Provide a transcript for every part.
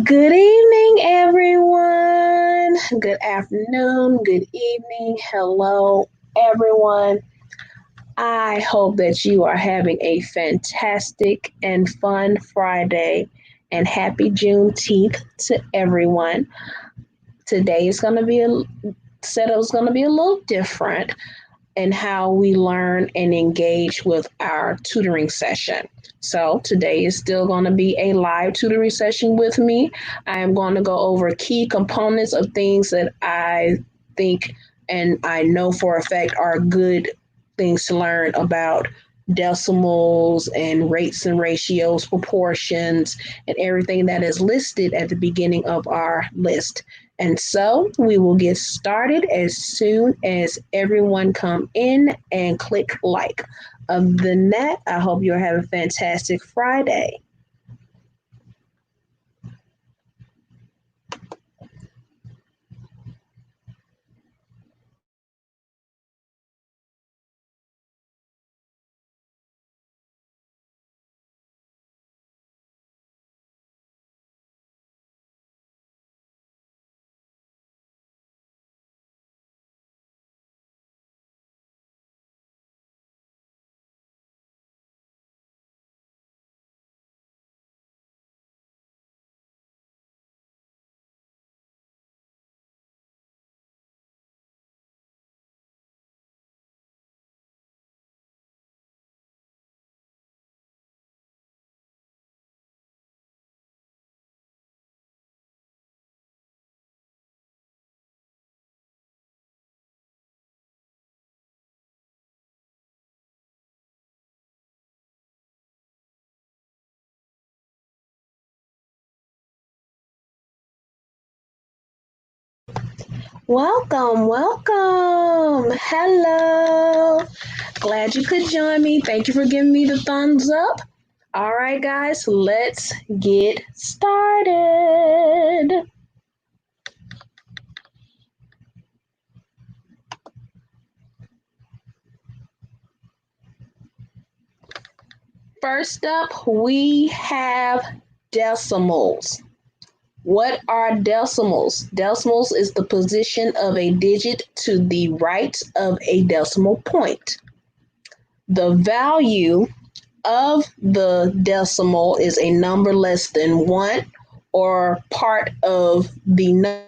Good evening, everyone. Good afternoon, good evening. Hello, everyone. I hope that you are having a fantastic and fun Friday and happy Juneteenth to everyone. Today is going to be setup's going to be a little different in how we learn and engage with our tutoring session. So today is still going to be a live tutoring session with me. I am going to go over key components of things that I think and I know for a fact are good things to learn about decimals and rates and ratios, proportions, and everything that is listed at the beginning of our list. And so we will get started as soon as everyone come in and click like. Other than that, I hope you're having a fantastic Friday. Welcome, welcome. Hello. Glad you could join me. Thank you for giving me the thumbs up. All right, guys, let's get started. First up, we have decimals. What are decimals? Decimals is the position of a digit to the right of a decimal point. The value of the decimal is a number less than 1 or part of the number.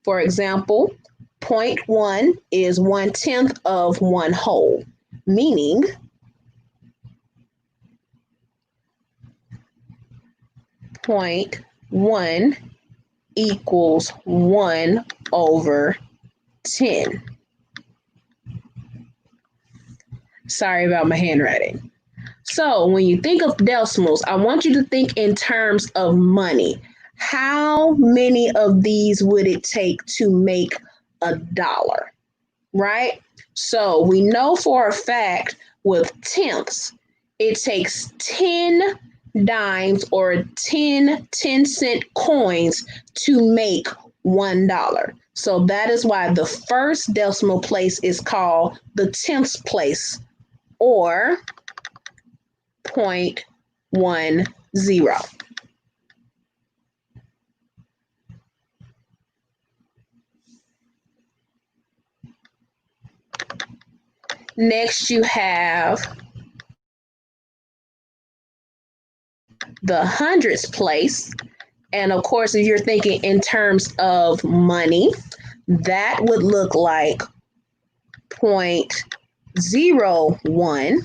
For example, 0.1 is 1/10 of 1 whole, meaning 0.1 equals 1/10. Sorry about my handwriting. So when you think of decimals, I want you to think in terms of money. How many of these would it take to make $1? Right? So we know for a fact with tenths, it takes 10 dimes or 10 cent coins to make $1. So that is why the first decimal place is called the tenths place or 0.10. Next, you have the hundredths place. And of course, if you're thinking in terms of money, that would look like 0.01,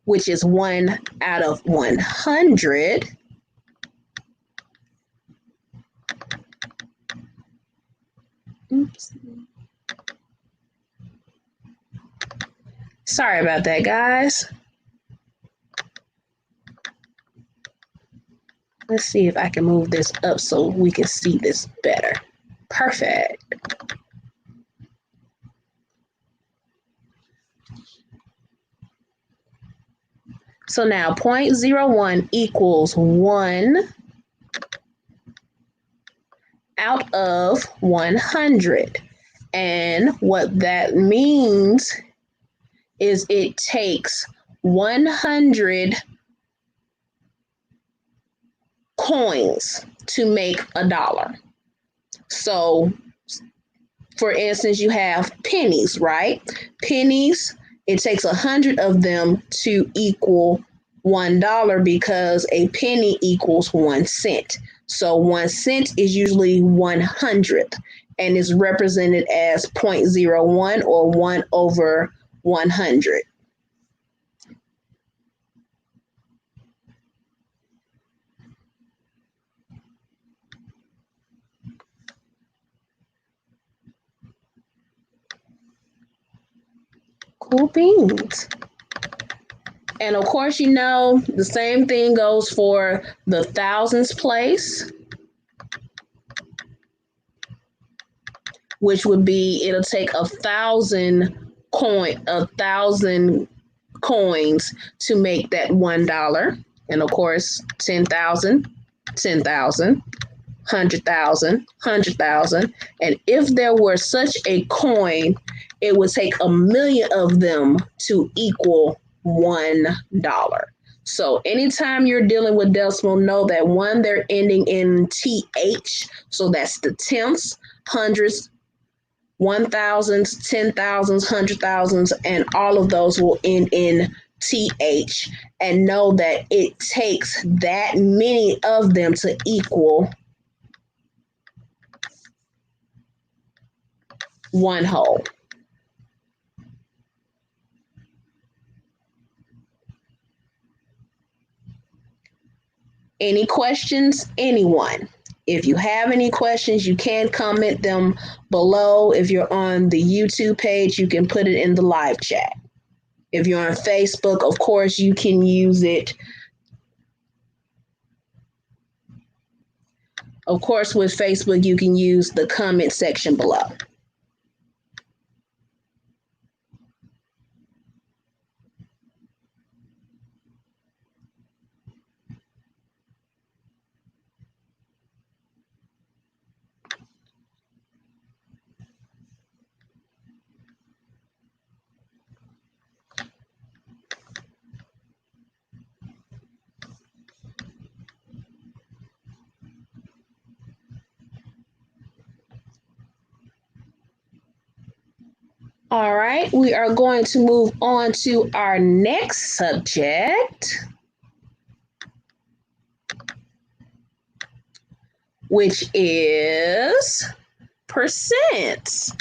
which is 1 out of 100. Oops. Sorry about that, guys. Let's see if I can move this up so we can see this better. Perfect. So now 0.01 equals 1 out of 100. And what that means is it takes 100 coins to make a dollar. So, for instance, you have pennies, right? Pennies, it takes 100 of them to equal $1 because a penny equals 1 cent. So 1 cent is usually 100th and is represented as 0.01 or 1 over 100. Cool beans. And of course, the same thing goes for the thousands place, which would be it'll take 1,000 coins to make that $1. And of course, 10,000, 10,000, 100,000, 100,000. And if there were such a coin, it would take 1,000,000 of them to equal $1. So anytime you're dealing with decimal, know that one, they're ending in TH. So that's the tenths, hundreds, 1,000s, 10,000s, 100,000s, and all of those will end in TH. And know that it takes that many of them to equal one whole. Any questions, anyone? If you have any questions, you can comment them below. If you're on the YouTube page, you can put it in the live chat. If you're on Facebook, of course, you can use it. Of course, with Facebook, you can use the comment section below. All right, we are going to move on to our next subject, which is percents.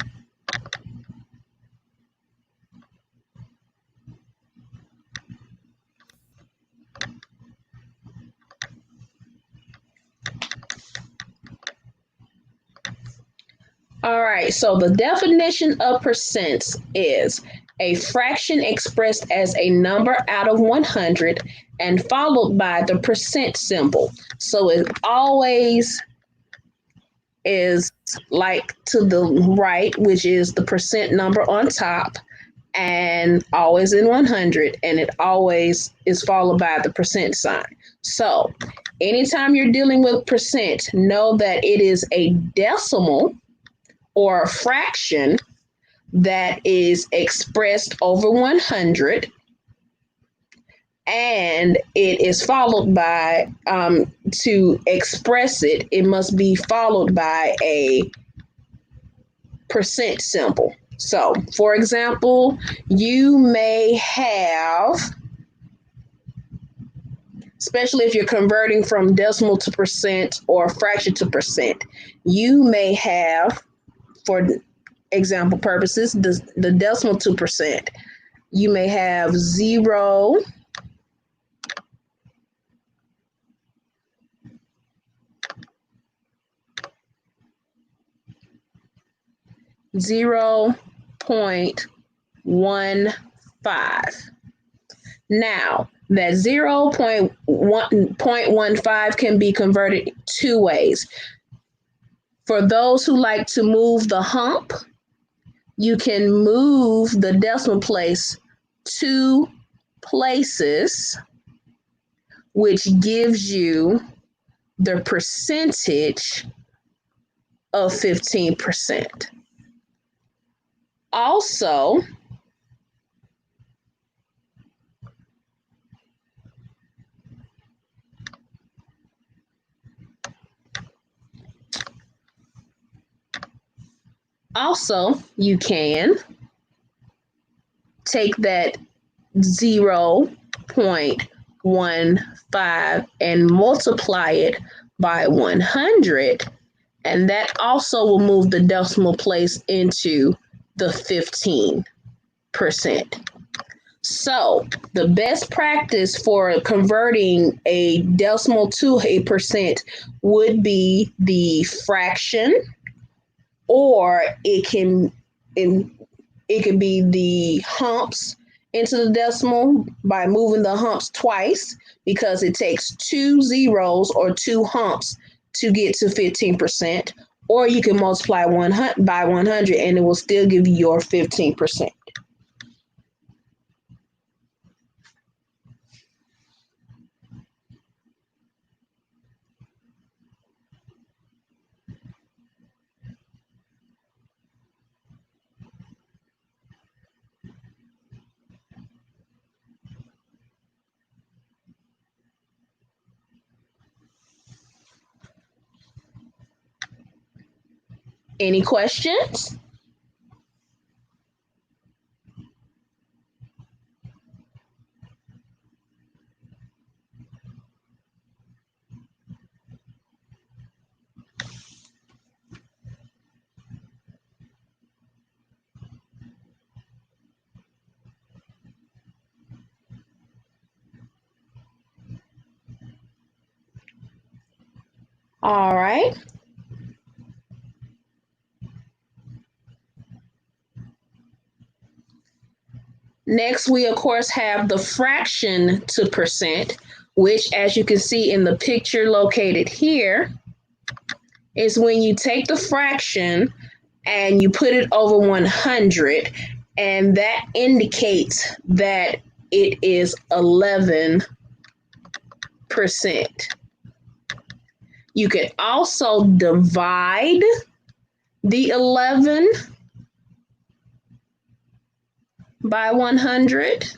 All right, so the definition of percents is a fraction expressed as a number out of 100 and followed by the percent symbol. So it always is like to the right, which is the percent number on top, and always in 100, and it always is followed by the percent sign. So anytime you're dealing with percent, know that it is a decimal or a fraction that is expressed over 100, and it is followed by, to express it, it must be followed by a percent symbol. So, for example, you may have, especially if you're converting from decimal to percent or fraction to percent, you may have, for example purposes, the decimal to percent, you may have 0, 0.15. Now, that 0.15 can be converted two ways. For those who like to move the hump, you can move the decimal place 2 places, which gives you the percentage of 15%. Also, Also, you can take that 0.15 and multiply it by 100, and that also will move the decimal place into the 15%. So the best practice for converting a decimal to a percent would be the fraction, or it can be the humps into the decimal by moving the humps twice, because it takes 2 zeros or 2 humps to get to 15%, or you can multiply 100 by 100 and it will still give you your 15%. Any questions? All right. Next, we of course have the fraction to percent, which, as you can see in the picture located here, is when you take the fraction and you put it over 100, and that indicates that it is 11%. You can also divide the 11 by 100,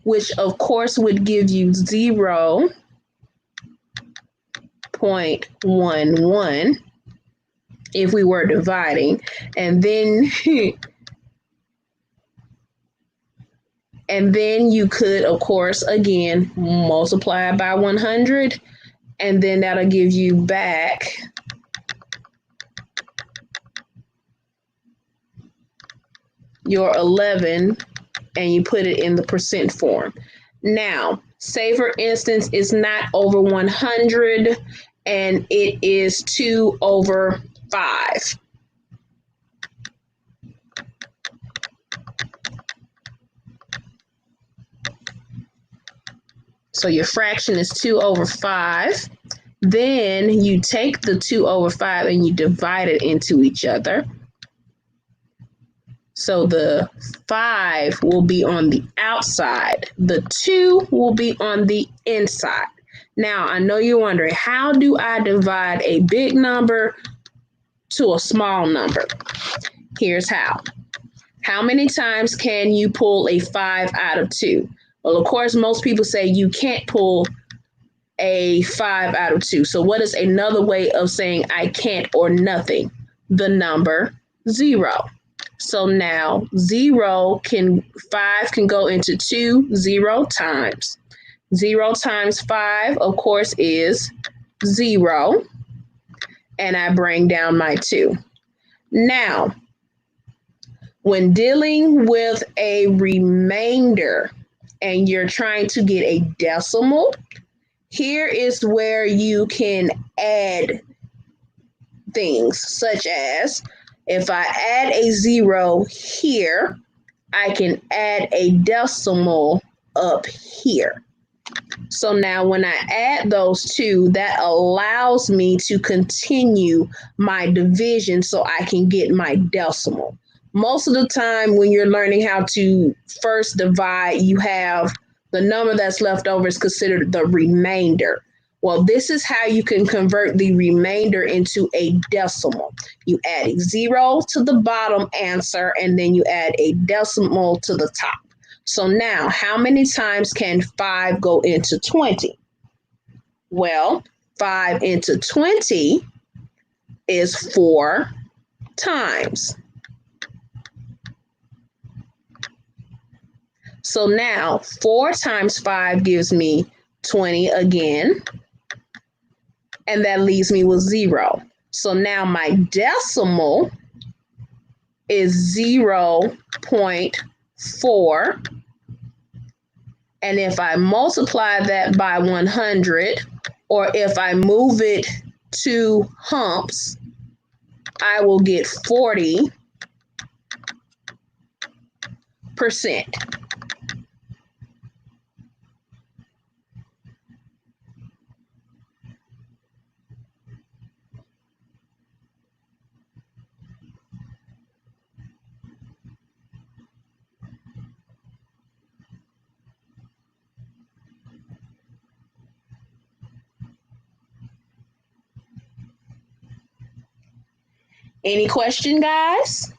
which of course would give you 0.11 if we were dividing, and then you could of course again multiply by 100, and then that'll give you back your 11, and you put it in the percent form. Now, say for instance, it's not over 100 and it is 2 over 5. So your fraction is 2 over 5. Then you take the 2 over 5 and you divide it into each other. So the 5 will be on the outside. The 2 will be on the inside. Now, I know you're wondering, how do I divide a big number to a small number? Here's how. How many times can you pull a 5 out of 2? Well, of course, most people say you can't pull a 5 out of 2. So what is another way of saying I can't or nothing? The number 0. So now 5 can go into 2 0 times. 0 times 5, of course, is 0. And I bring down my 2. Now, when dealing with a remainder and you're trying to get a decimal, here is where you can add things, such as if I add a 0 here, I can add a decimal up here. So now when I add those two, that allows me to continue my division so I can get my decimal. Most of the time when you're learning how to first divide, you have the number that's left over is considered the remainder. Well, this is how you can convert the remainder into a decimal. You add a 0 to the bottom answer, and then you add a decimal to the top. So now, how many times can 5 go into 20? Well, 5 into 20 is 4 times. So now 4 times 5 gives me 20 again, and that leaves me with 0. So now my decimal is 0.4. And if I multiply that by 100, or if I move it 2 humps, I will get 40%. Any question, guys?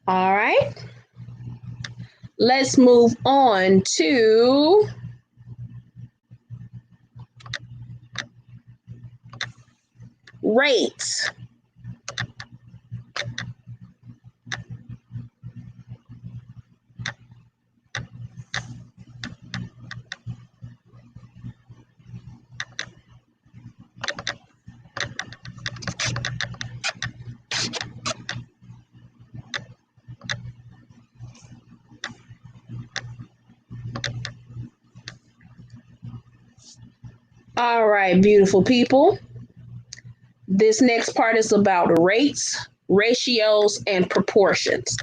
All right. Let's move on to rates. All right, beautiful people. This next part is about rates, ratios, and proportions.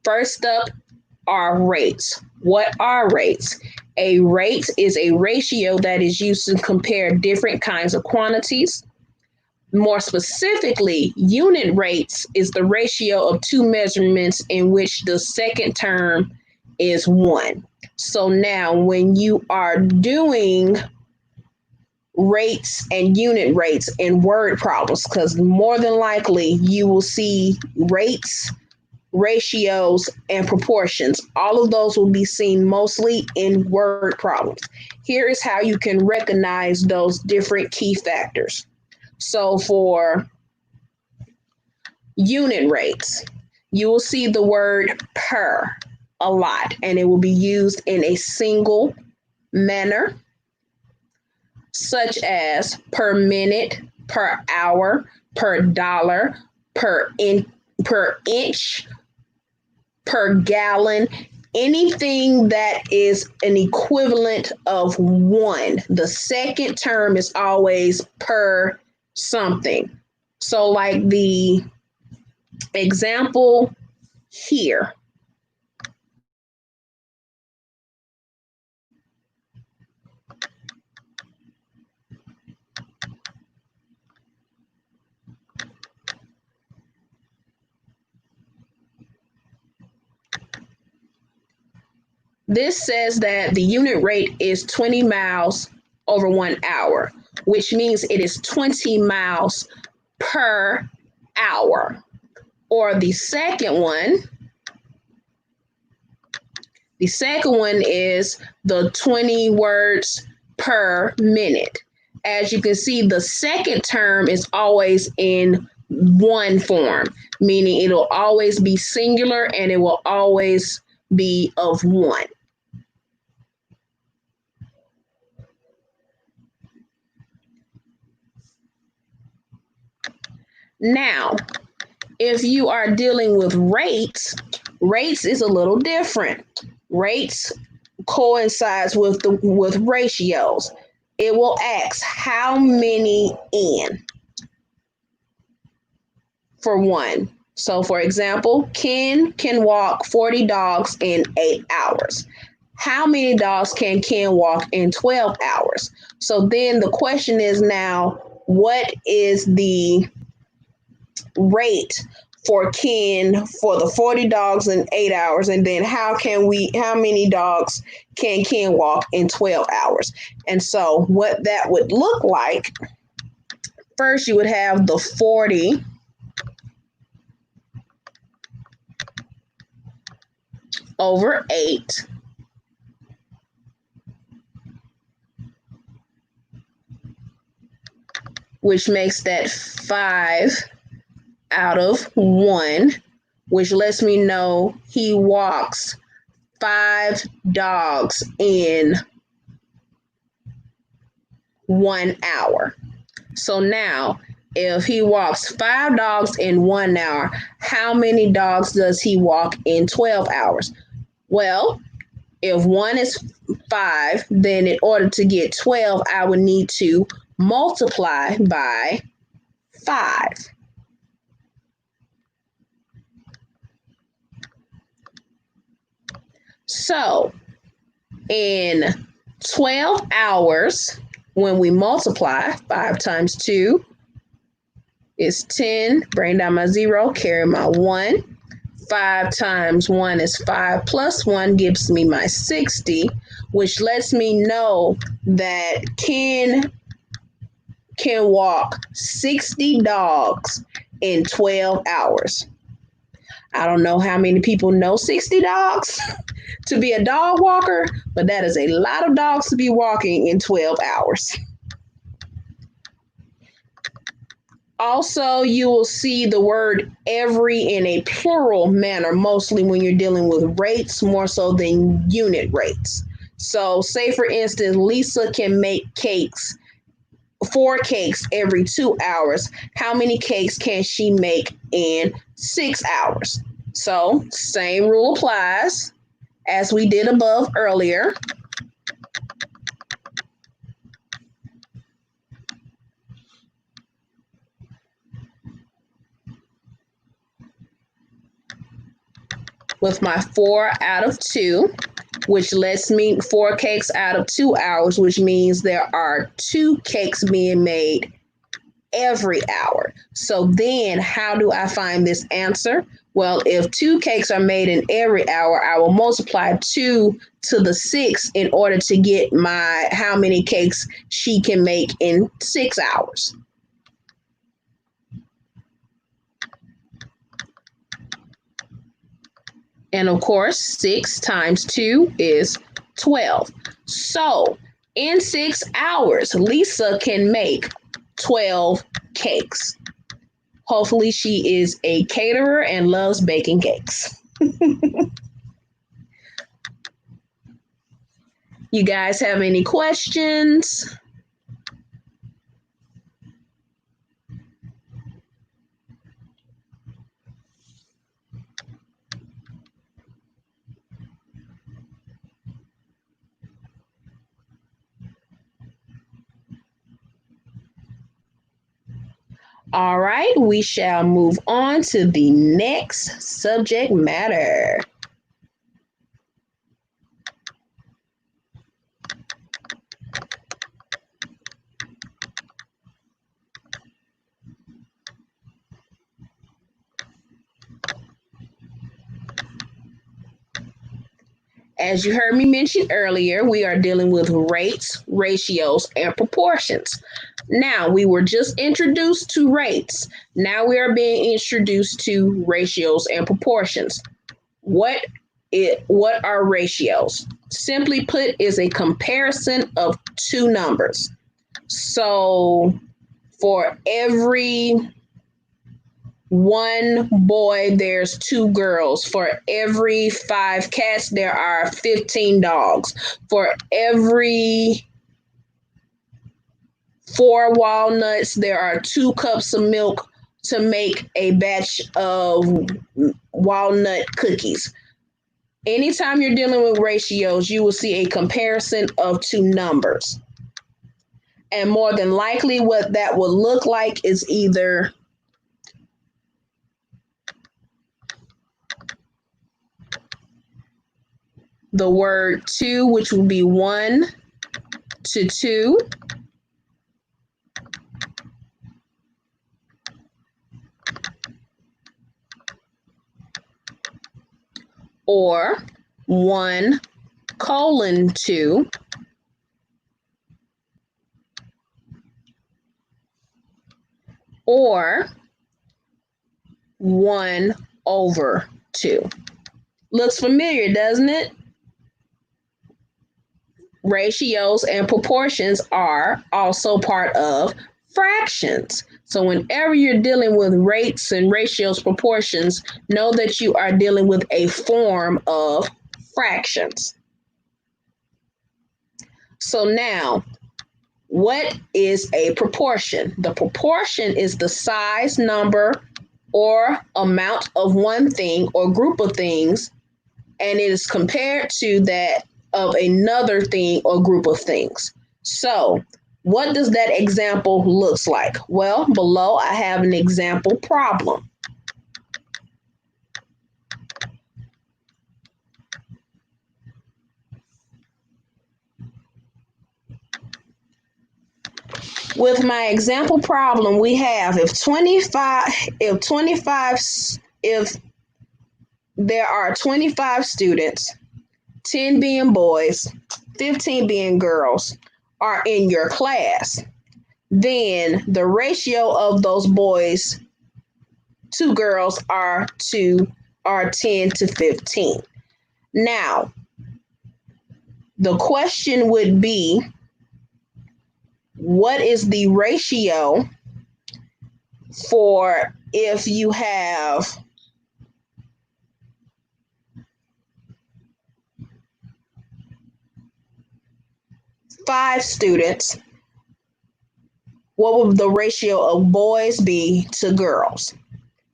First up are rates. What are rates? A rate is a ratio that is used to compare different kinds of quantities. More specifically, unit rates is the ratio of two measurements in which the second term is 1. So now when you are doing rates and unit rates in word problems, because more than likely you will see rates, ratios, and proportions. All of those will be seen mostly in word problems. Here is how you can recognize those different key factors. So for unit rates, you will see the word per a lot, and it will be used in a single manner, such as per minute, per hour, per dollar, per inch, per gallon, anything that is an equivalent of 1. The second term is always per something. So like the example here. This says that the unit rate is 20 miles over 1 hour, which means it is 20 miles per hour. Or the second one is the 20 words per minute. As you can see, the second term is always in 1 form, meaning it'll always be singular and it will always be of 1. Now, if you are dealing with rates, rates is a little different. Rates coincides with ratios. It will ask how many in for 1. So for example, Ken can walk 40 dogs in 8 hours. How many dogs can Ken walk in 12 hours? So then the question is now, what is the rate for Ken for the 40 dogs in 8 hours, and then how many dogs can Ken walk in 12 hours? And so what that would look like, first you would have the 40 over 8 which makes that 5 out of 1, which lets me know he walks 5 dogs in 1 hour. So now, if he walks 5 dogs in 1 hour, how many dogs does he walk in 12 hours? Well, if 1 is 5, then in order to get 12, I would need to multiply by 5. So in 12 hours, when we multiply, 5 times 2 is 10. Bring down my 0, carry my 1. 5 times 1 is 5 plus 1 gives me my 60, which lets me know that Ken can walk 60 dogs in 12 hours. I don't know how many people know 60 dogs to be a dog walker, but that is a lot of dogs to be walking in 12 hours. Also, you will see the word every in a plural manner, mostly when you're dealing with rates more so than unit rates. So, say for instance, Lisa can make 4 cakes every 2 hours. How many cakes can she make in 6 hours? So, same rule applies as we did above earlier. With my 4 out of 2, which lets me 4 cakes out of 2 hours, which means there are 2 cakes being made every hour. So then how do I find this answer? Well, if 2 cakes are made in every hour, I will multiply 2 to the 6 in order to get my how many cakes she can make in 6 hours. And of course, 6 times 2 is 12. So in 6 hours, Lisa can make 12 cakes. Hopefully, she is a caterer and loves baking cakes. You guys have any questions? All right, we shall move on to the next subject matter. As you heard me mention earlier, we are dealing with rates, ratios, and proportions. Now, we were just introduced to rates. Now we are being introduced to ratios and proportions. What are ratios? Simply put, is a comparison of 2 numbers. So for every 1 boy, there's 2 girls. For every 5 cats, there are 15 dogs. For every 4 walnuts, there are 2 cups of milk to make a batch of walnut cookies. Anytime you're dealing with ratios, you will see a comparison of 2 numbers. And more than likely, what that would look like is either the word 2, which would be 1 to 2, or 1:2, or 1/2. Looks familiar, doesn't it? Ratios and proportions are also part of fractions. So whenever you're dealing with rates and ratios, proportions, know that you are dealing with a form of fractions. So now, what is a proportion? The proportion is the size, number, or amount of one thing or group of things, and it is compared to that of another thing or group of things. So, what does that example looks like? Well, below I have an example problem. With my example problem, we have if there are 25 students, 10 being boys, 15 being girls, are in your class, then the ratio of those boys to girls are 10 to 15. Now, the question would be, what is the ratio for if you have 5 students? What would the ratio of boys be to girls?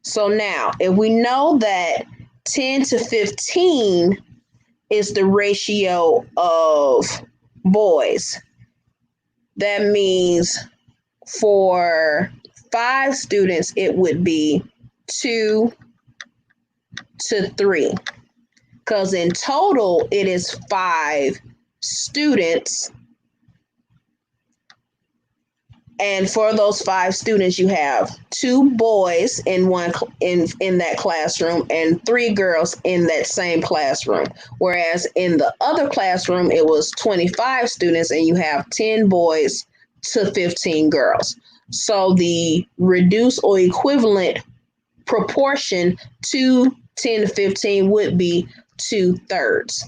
So now, if we know that 10 to 15 is the ratio of boys, that means for 5 students, it would be 2 to 3. Because in total, it is 5 students. And for those 5 students, you have 2 boys in that classroom and 3 girls in that same classroom. Whereas in the other classroom, it was 25 students and you have 10 boys to 15 girls. So the reduced or equivalent proportion to 10 to 15 would be 2/3.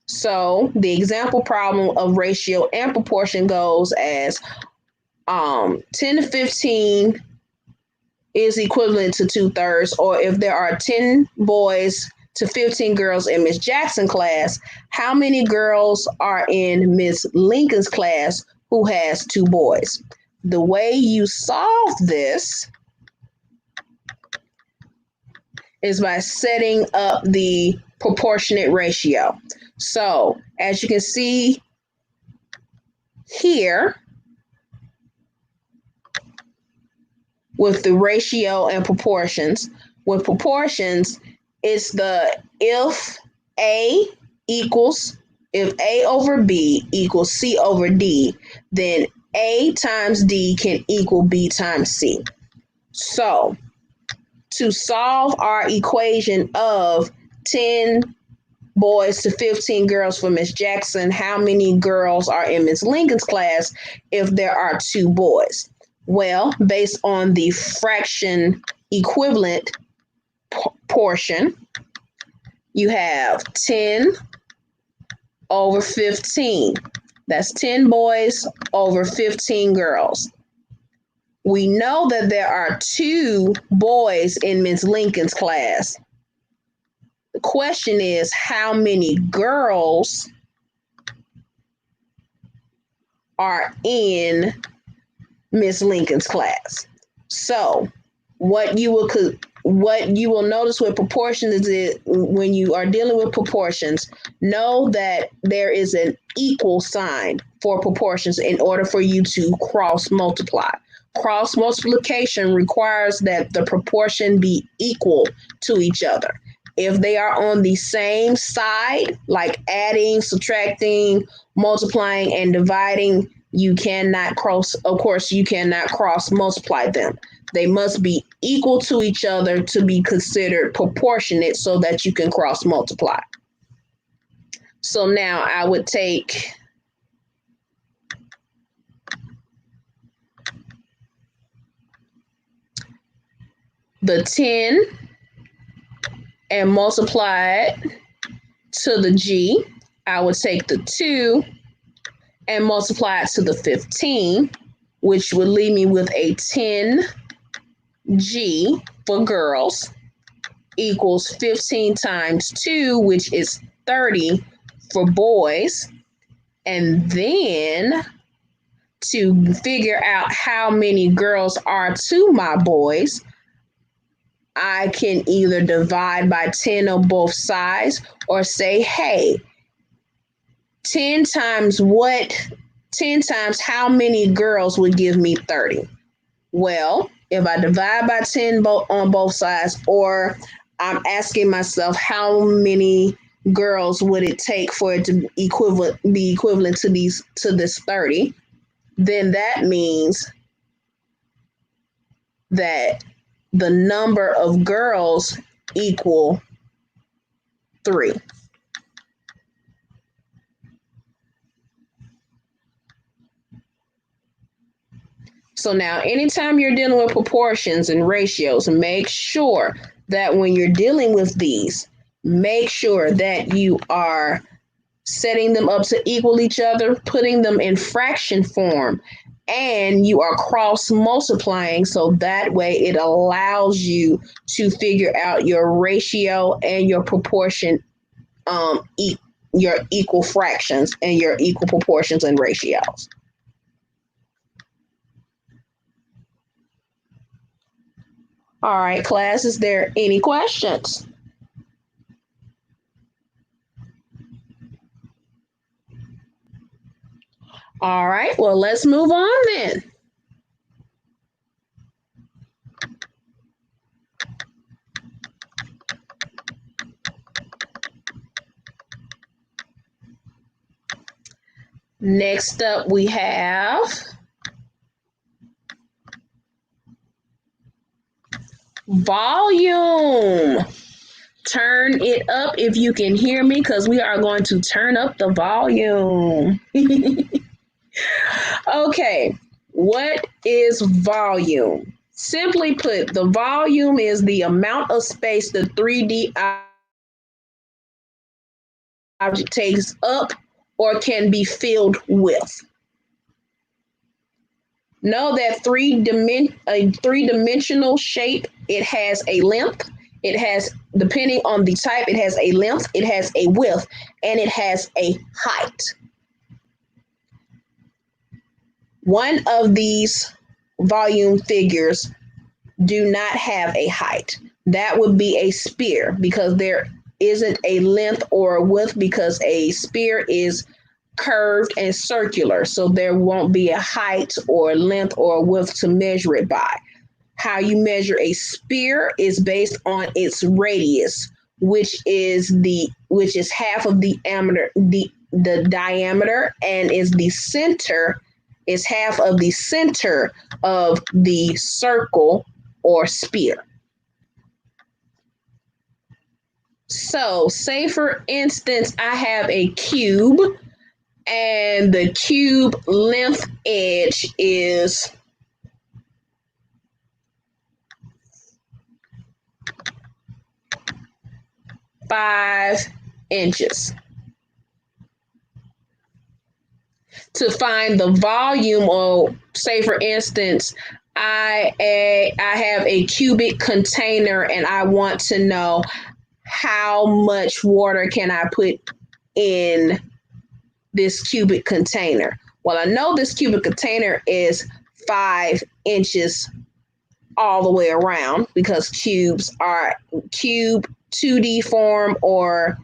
So the example problem of ratio and proportion goes as 10 to 15 is equivalent to 2/3, or if there are 10 boys to 15 girls in Miss Jackson's class, how many girls are in Miss Lincoln's class who has 2 boys? The way you solve this is by setting up the proportionate ratio. So, as you can see here, with the ratio and proportions, with proportions, it's the if A over B equals C over D, then A times D can equal B times C. So, to solve our equation of 10 boys to 15 girls for Miss Jackson, how many girls are in Miss Lincoln's class if there are 2 boys? Well, based on the fraction equivalent portion, you have 10 over 15. That's 10 boys over 15 girls. We know that there are 2 boys in Miss Lincoln's class. The question is, how many girls are in Miss Lincoln's class? So what you will notice with proportions is when you are dealing with proportions, know that there is an equal sign for proportions in order for you to cross multiply. Cross multiplication requires that the proportion be equal to each other. If they are on the same side, like adding, subtracting, multiplying, and dividing, you cannot cross multiply them. They must be equal to each other to be considered proportionate so that you can cross multiply. So now I would take the 10 and multiply it to the G. I would take the 2 and multiply it to the 15, which would leave me with a 10G for girls equals 15 times 2, which is 30 for boys. And then to figure out how many girls are to my boys, I can either divide by 10 on both sides or say, hey, 10 times what? 10 times how many girls would give me 30? Well, if I divide by 10 on both sides, or I'm asking myself how many girls would it take for it to be equivalent to this 30, then that means that the number of girls equal 3. So now, anytime you're dealing with proportions and ratios, make sure that when you're dealing with these, make sure that you are setting them up to equal each other, putting them in fraction form, and you are cross multiplying, so that way it allows you to figure out your ratio and your proportion, your equal fractions and your equal proportions and ratios. All right, class, is there any questions? All right, well, let's move on then. Next up, we have volume. Turn it up if you can hear me, because we are going to turn up the volume. Okay, what is volume? Simply put, the volume is the amount of space the 3D object takes up or can be filled with. Know that a three-dimensional shape, it has a length, it has, depending on the type, it has a length, it has a width, and it has a height. One of these volume figures do not have a height. That would be a sphere, because there isn't a length or a width, because a sphere is curved and circular, so there won't be a height or length or width to measure it by. How you measure a sphere is based on its radius, which is half of the diameter, and is the center, is half of the center of the circle or sphere. So, say for instance, I have a cube, and the cube length edge is 5 inches. To find the volume, or say for instance, I have a cubic container and I want to know how much water can I put in this cubic container. Well, I know this cubic container is 5 inches all the way around, because cube 2D form or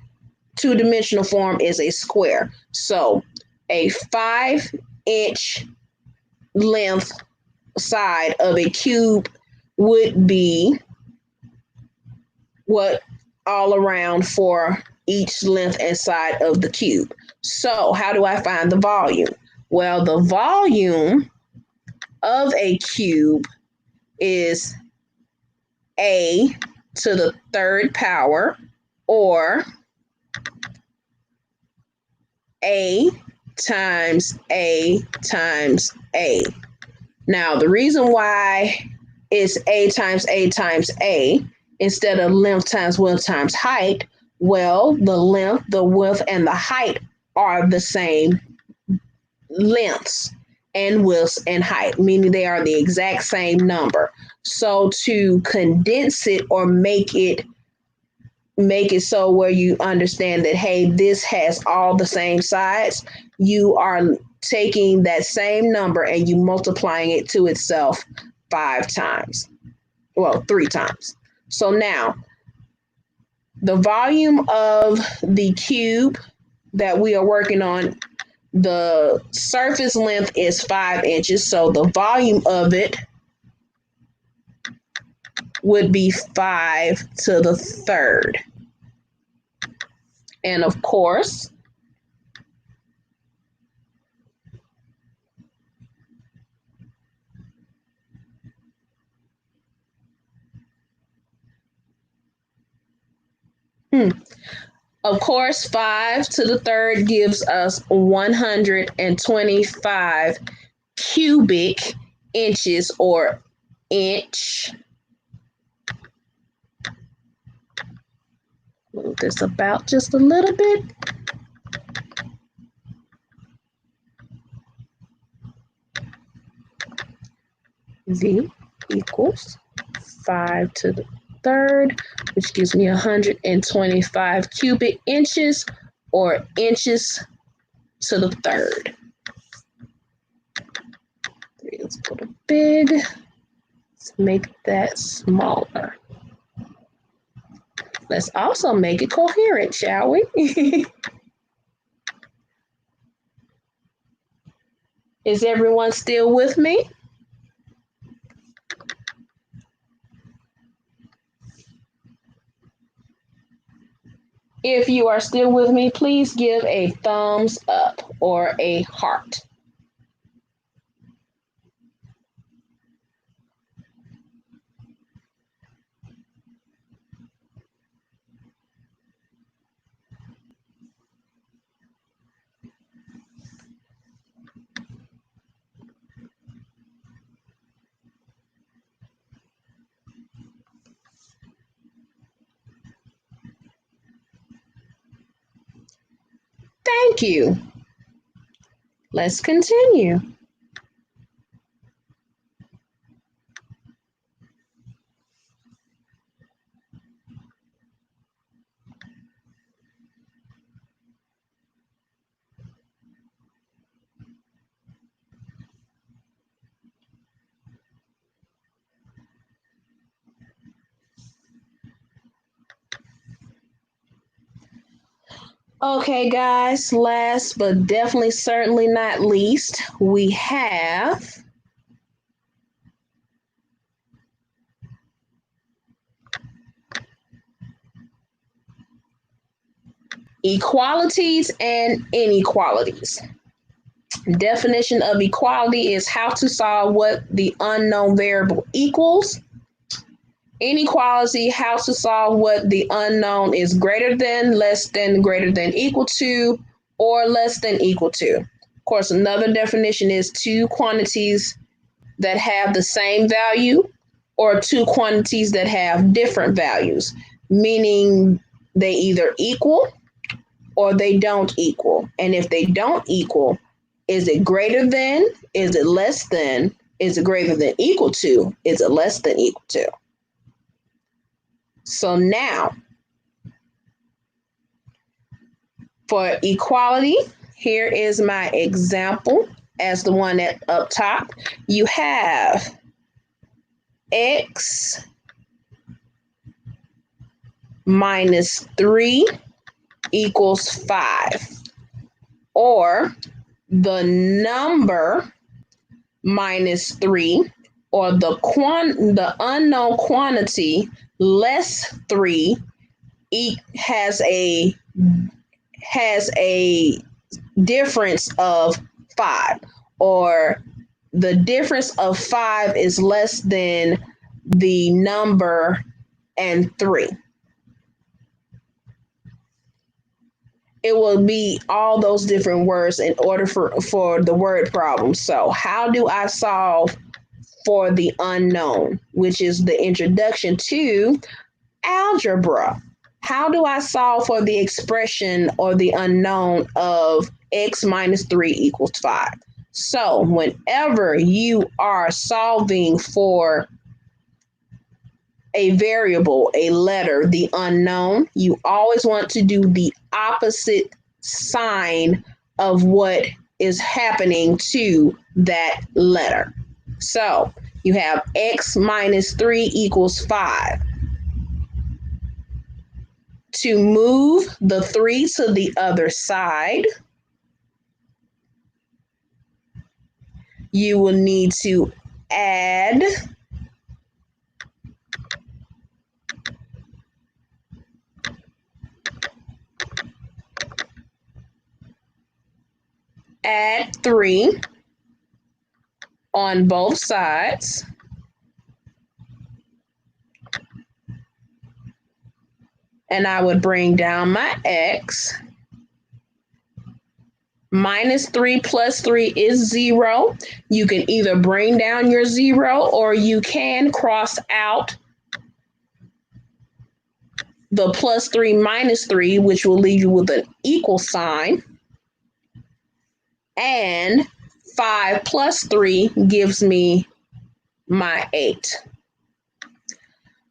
two-dimensional form is a square. So a 5-inch length side of a cube would be what all around for each length and side of the cube. So how do I find the volume? Well, the volume of a cube is a to the third power, or a times a times a. Now, the reason why it's a times a times a instead of length times width times height, well, the length, the width, and the height are the same lengths and widths and height, meaning they are the exact same number. So to condense it or make it so where you understand that, hey, this has all the same sides, you are taking that same number and you multiplying it to itself 5 times. Well, 3 times. So now the volume of the cube that we are working on, the surface length is 5 inches. So the volume of it would be 5 to the third. And of course, Of course, 5 to the third gives us 125 cubic inches or inch. Move this about just a little bit. V equals 5 to the third, which gives me 125 cubic inches or inches to the third. Let's put a big, let's make that smaller. Let's also make it coherent, shall we? Is everyone still with me? If you are still with me, please give a thumbs up or a heart. Thank you. Let's continue. Okay, guys, last but definitely certainly not least, we have equalities and inequalities. Definition of equality is how to solve what the unknown variable equals. Inequality, how to solve what the unknown is greater than, less than, greater than, equal to, or less than equal to. Of course, another definition is two quantities that have the same value or two quantities that have different values, meaning they either equal or they don't equal. And if they don't equal, is it greater than? Is it less than? Is it greater than equal to? Is it less than equal to? So now, for equality, here is my example as the one up top. You have x minus 3 equals 5, or the number minus 3, or the unknown quantity less 3 has a difference of 5, or the difference of 5 is less than the number and 3. It will be all those different words in order for the word problem. So how do I solve for the unknown, which is the introduction to Algebra. How do I solve for the expression or the unknown of x minus 3 equals 5? So whenever you are solving for a variable, a letter, the unknown, you always want to do the opposite sign of what is happening to that letter. So you have x minus 3 equals 5. To move the 3 to the other side, you will need to add add 3 on both sides. And I would bring down my x. Minus 3 plus 3 is 0. You can either bring down your 0 or you can cross out the plus 3 minus 3, which will leave you with an equal sign. And 5 plus 3 gives me my 8.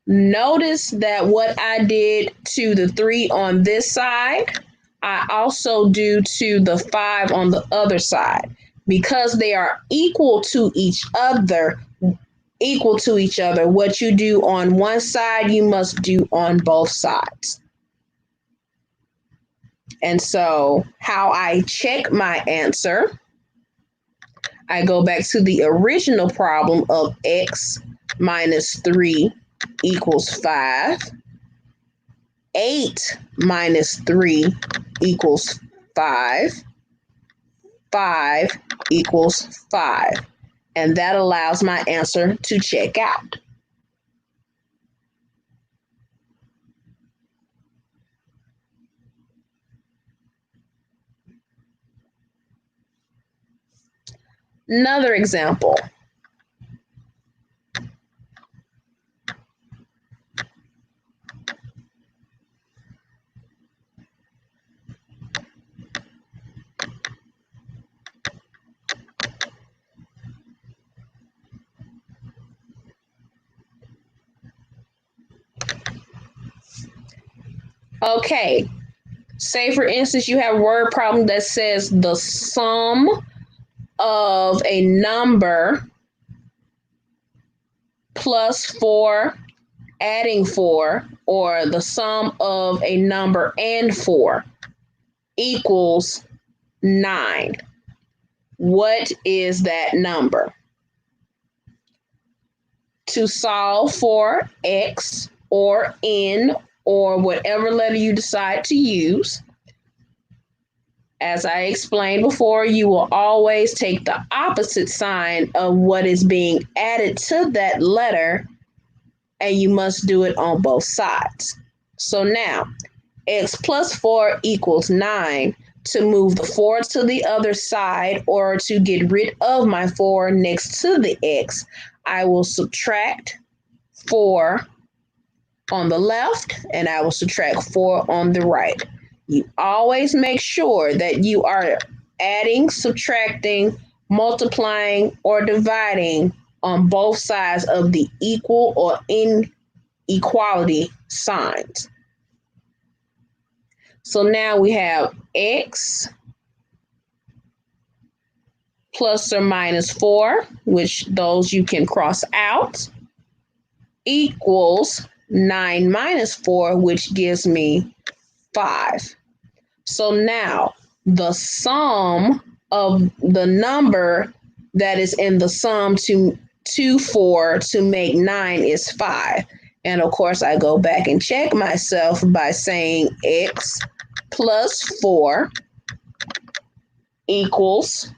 Notice that what I did to the 3 on this side, I also do to the 5 on the other side. Because they are equal to each other, what you do on one side, you must do on both sides. And so how I check my answer, I go back to the original problem of x minus 3 equals 5. 8 minus 3 equals 5. 5 equals 5. And that allows my answer to check out. Another example. Okay, say for instance, you have a word problem that says the sum of a number plus 4 adding 4, or the sum of a number and 4 equals 9. What is that number? To solve for x or n or whatever letter you decide to use, as I explained before, you will always take the opposite sign of what is being added to that letter, and you must do it on both sides. So now, x plus 4 equals 9. To move the 4 to the other side, or to get rid of my 4 next to the x, I will subtract 4 on the left, and I will subtract 4 on the right. You always make sure that you are adding, subtracting, multiplying, or dividing on both sides of the equal or inequality signs. So now we have x plus or minus 4, which those you can cross out, equals 9 minus 4, which gives me 5. So now the sum of the number that is in the sum to 4 to make 9 is 5. And of course, I go back and check myself by saying x plus 4 equals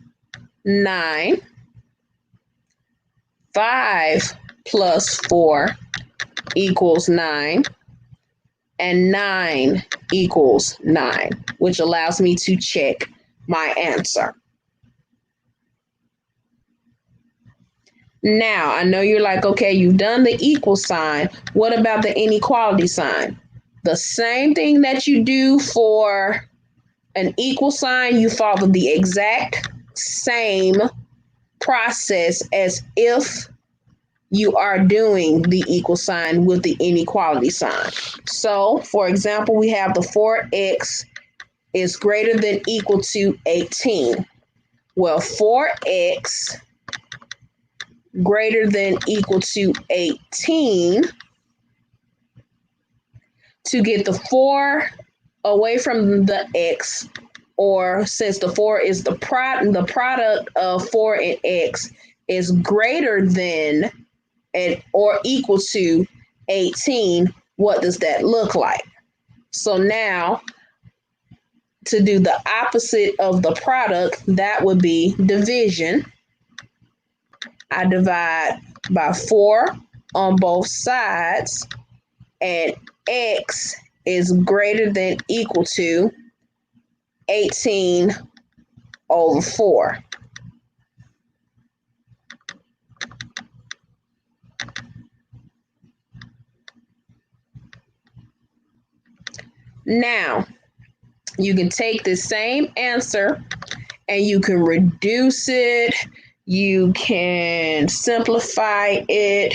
9. 5 plus 4 equals 9. And 9 equals 9, which allows me to check my answer. Now, I know you're like, okay, you've done the equal sign. What about the inequality sign? The same thing that you do for an equal sign, you follow the exact same process as if you are doing the equal sign with the inequality sign. So, for example, we have the 4x is greater than equal to 18. Well, 4x greater than equal to 18, to get the 4 away from the x, or since the 4 is the product of 4 and x is greater than and or equal to 18, what does that look like? So now, to do the opposite of the product, that would be division. I divide by 4 on both sides, and x is greater than equal to 18 over 4. Now, you can take the same answer and you can reduce it, you can simplify it,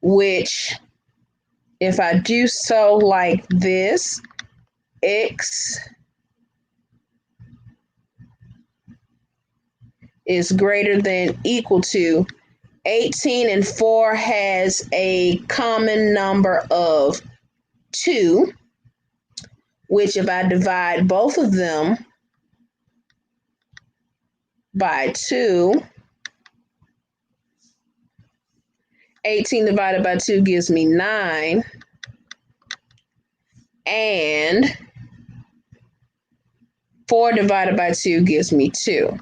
which, if I do so like this, x is greater than equal to 18, and 4 has a common number of 2, which if I divide both of them by 2, 18 divided by 2 gives me 9, and 4 divided by 2 gives me 2.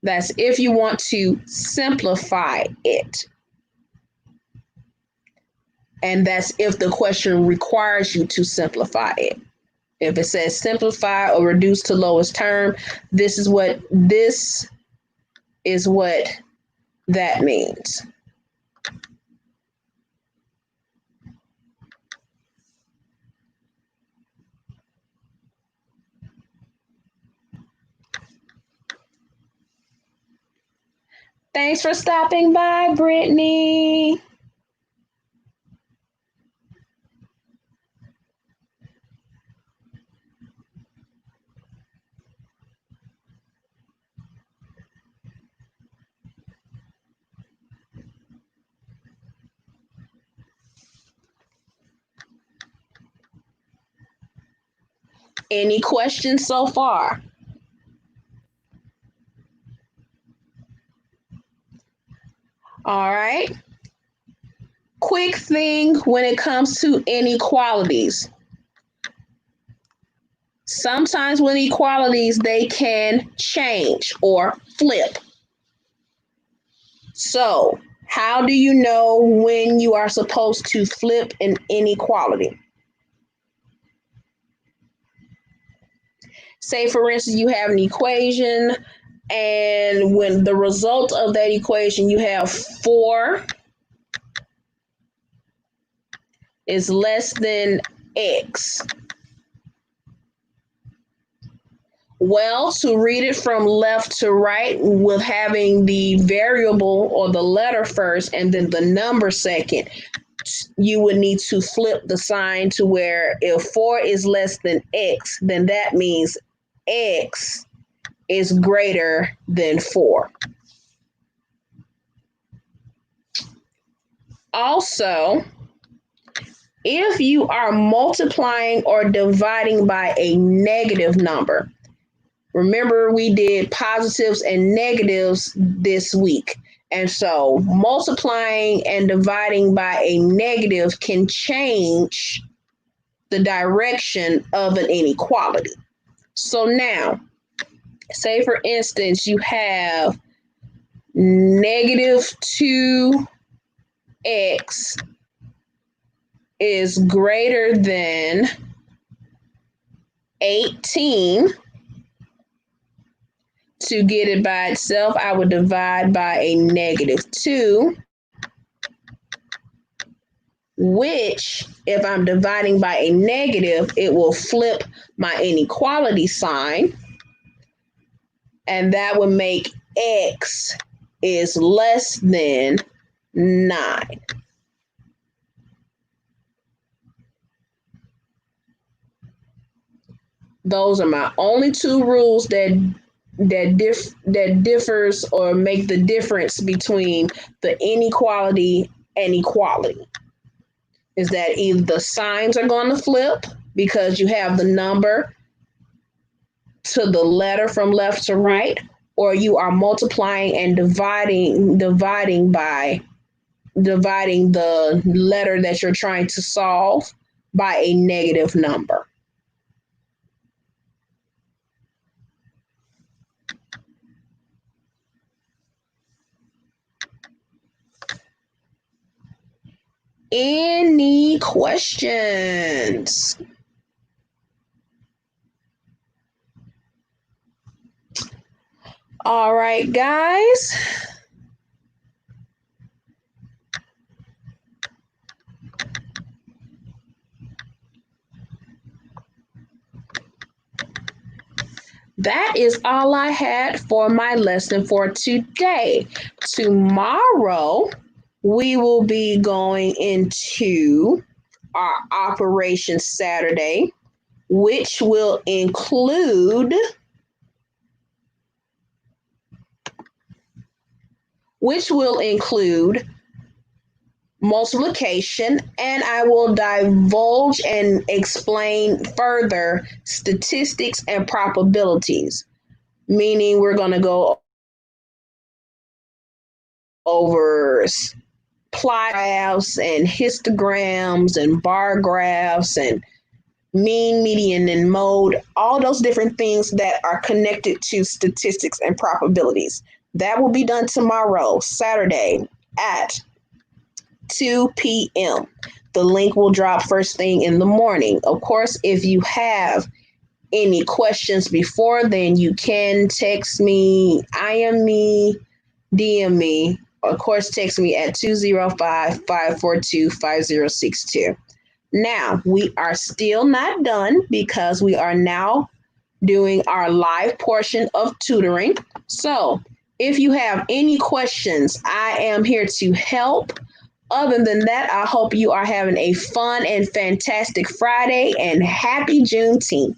That's if you want to simplify it. And that's if the question requires you to simplify it. If it says simplify or reduce to lowest term, this is what that means. Thanks for stopping by, Brittany. Any questions so far? All right. Quick thing when it comes to inequalities. Sometimes with inequalities, they can change or flip. So, how do you know when you are supposed to flip an inequality? Say, for instance, you have an equation, and when the result of that equation, you have 4 is less than x. Well, to read it from left to right with having the variable or the letter first and then the number second, you would need to flip the sign to where if 4 is less than x, then that means x is greater than 4. Also, if you are multiplying or dividing by a negative number, remember we did positives and negatives this week. And so multiplying and dividing by a negative can change the direction of an inequality. So now, say for instance, you have negative 2x is greater than 18. To get it by itself, I would divide by a -2, which, if I'm dividing by a negative, it will flip my inequality sign, and that would make x is less than 9. Those are my only two rules that differs or make the difference between the inequality and equality. Is that either the signs are going to flip because you have the number to the letter from left to right, or you are multiplying and dividing by dividing the letter that you're trying to solve by a negative number. Any questions? All right, guys. That is all I had for my lesson for today. Tomorrow, we will be going into our Operation Saturday, which will include multiplication, and I will divulge and explain further statistics and probabilities, meaning we're going to go over plot graphs and histograms and bar graphs and mean, median, and mode, all those different things that are connected to statistics and probabilities. That will be done tomorrow, Saturday, at 2 p.m. The link will drop first thing in the morning. Of course, if you have any questions before then, you can text me, IM me, DM me. Of course, text me at 205-542-5062. Now, we are still not done because we are now doing our live portion of tutoring. So, if you have any questions, I am here to help. Other than that, I hope you are having a fun and fantastic Friday, and happy Juneteenth.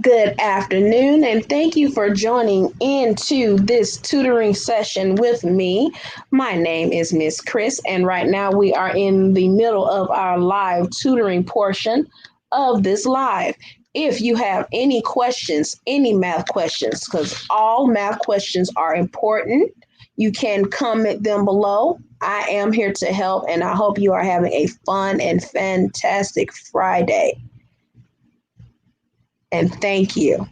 Good afternoon, and thank you for joining into this tutoring session with me. My name is Miss Kris, and right now we are in the middle of our live tutoring portion of this live. If you have any questions, any math questions, because all math questions are important, you can comment them below. I am here to help, and I hope you are having a fun and fantastic Friday. And thank you.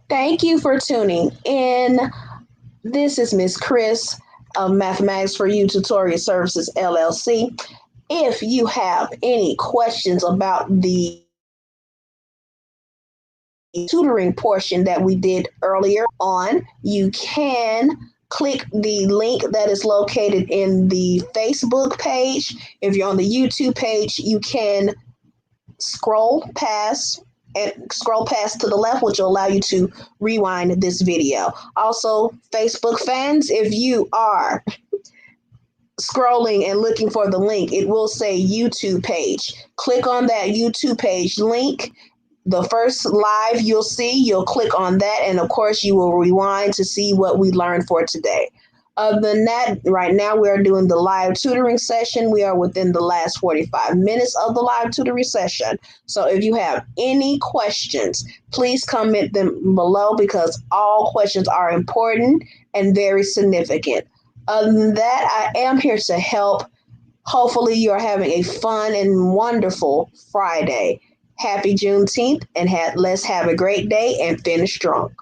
Thank you for tuning in. This is Miss Kris of Mathematics for You Tutoring Services LLC. If you have any questions about the tutoring portion that we did earlier on, you can click the link that is located in the Facebook page. If you're on the YouTube page, you can scroll past scroll past to the left, which will allow you to rewind this video. Also, Facebook fans, if you are scrolling and looking for the link, it will say YouTube page. Click on that YouTube page link. The first live you'll click on that, and of course, you will rewind to see what we learned for today. Other than that, right now we are doing the live tutoring session. We are within the last 45 minutes of the live tutoring session. So if you have any questions, please comment them below because all questions are important and very significant. Other than that, I am here to help. Hopefully, you're having a fun and wonderful Friday. Happy Juneteenth, and let's have a great day and finish strong.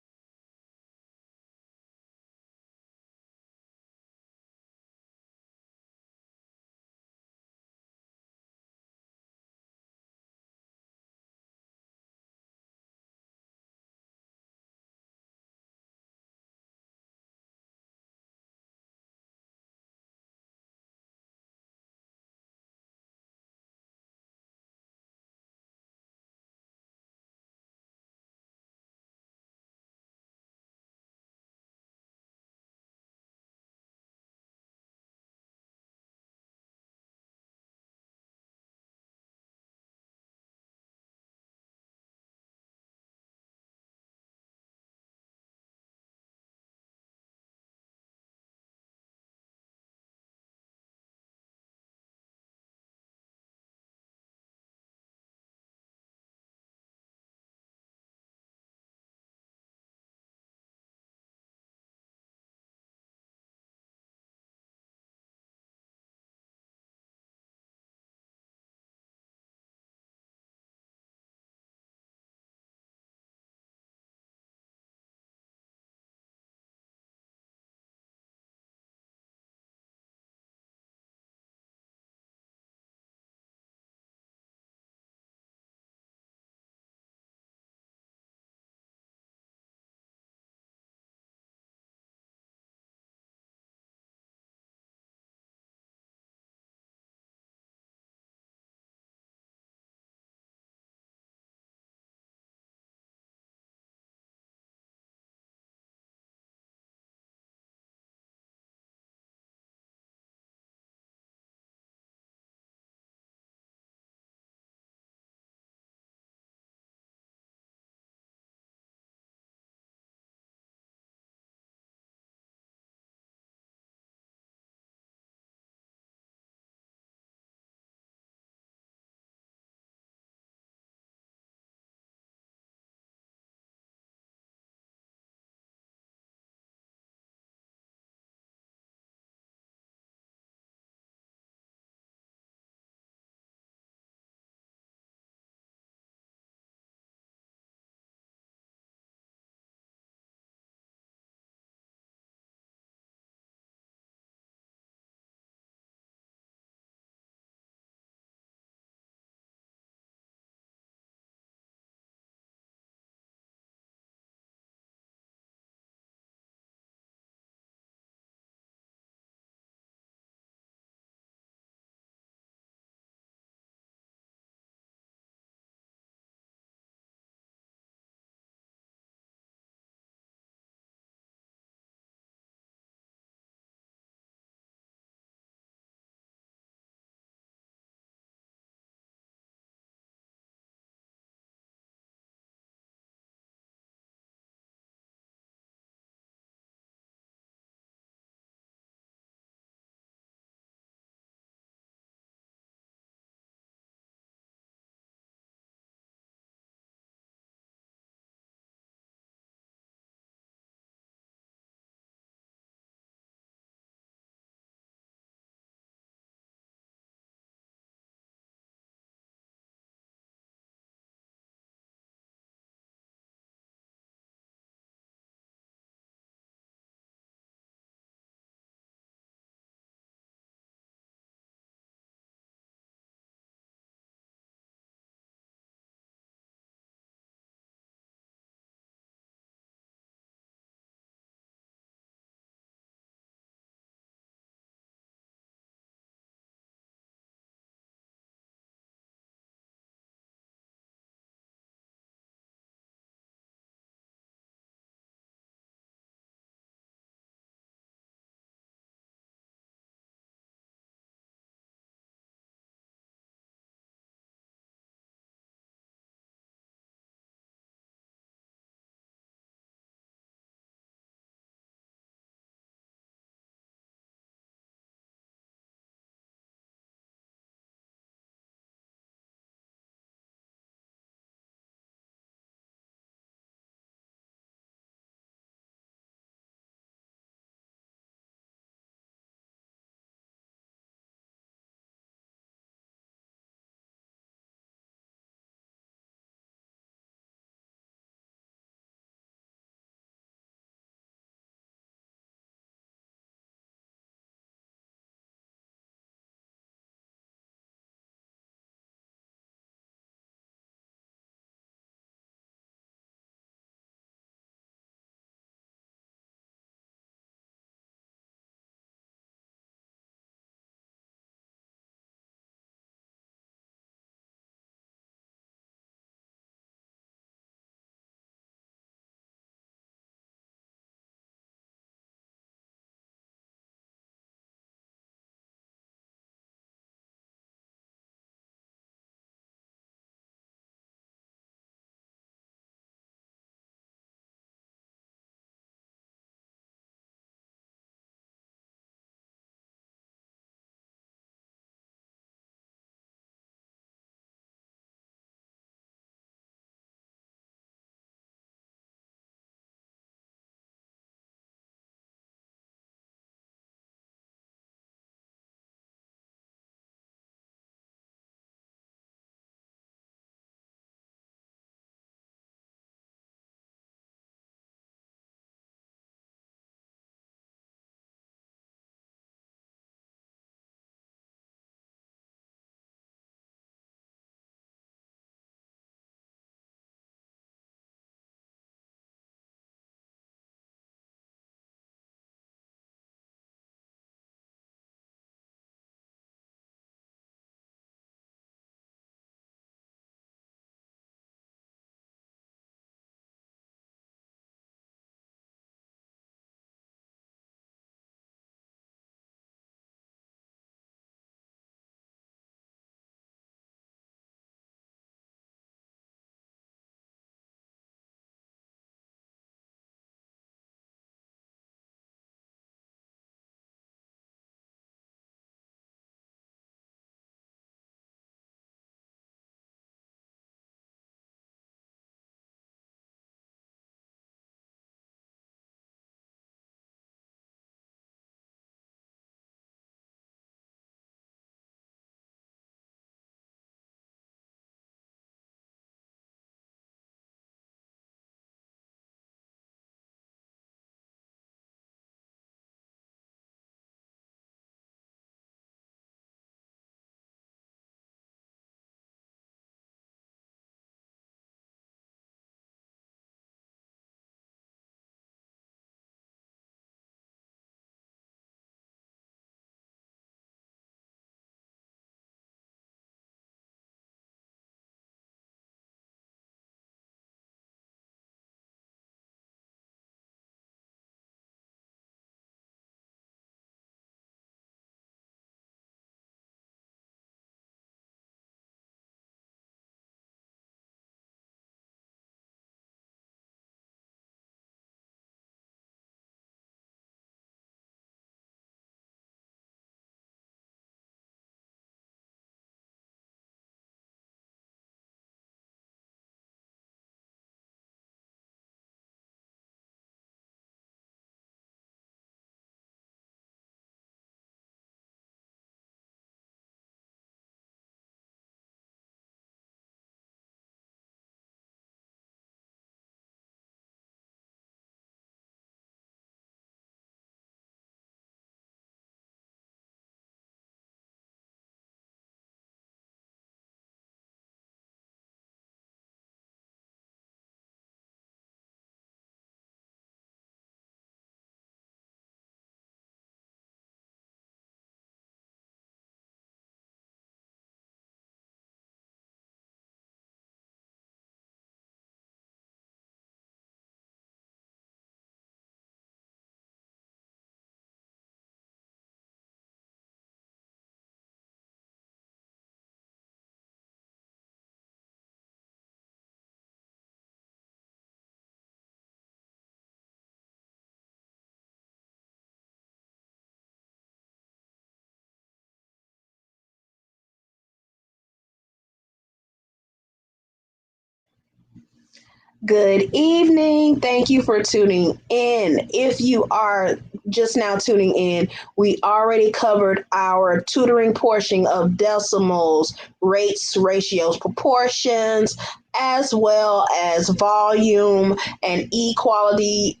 Good evening. Thank you for tuning in. If you are just now tuning in, we already covered our tutoring portion of decimals, rates, ratios, proportions, as well as volume and equality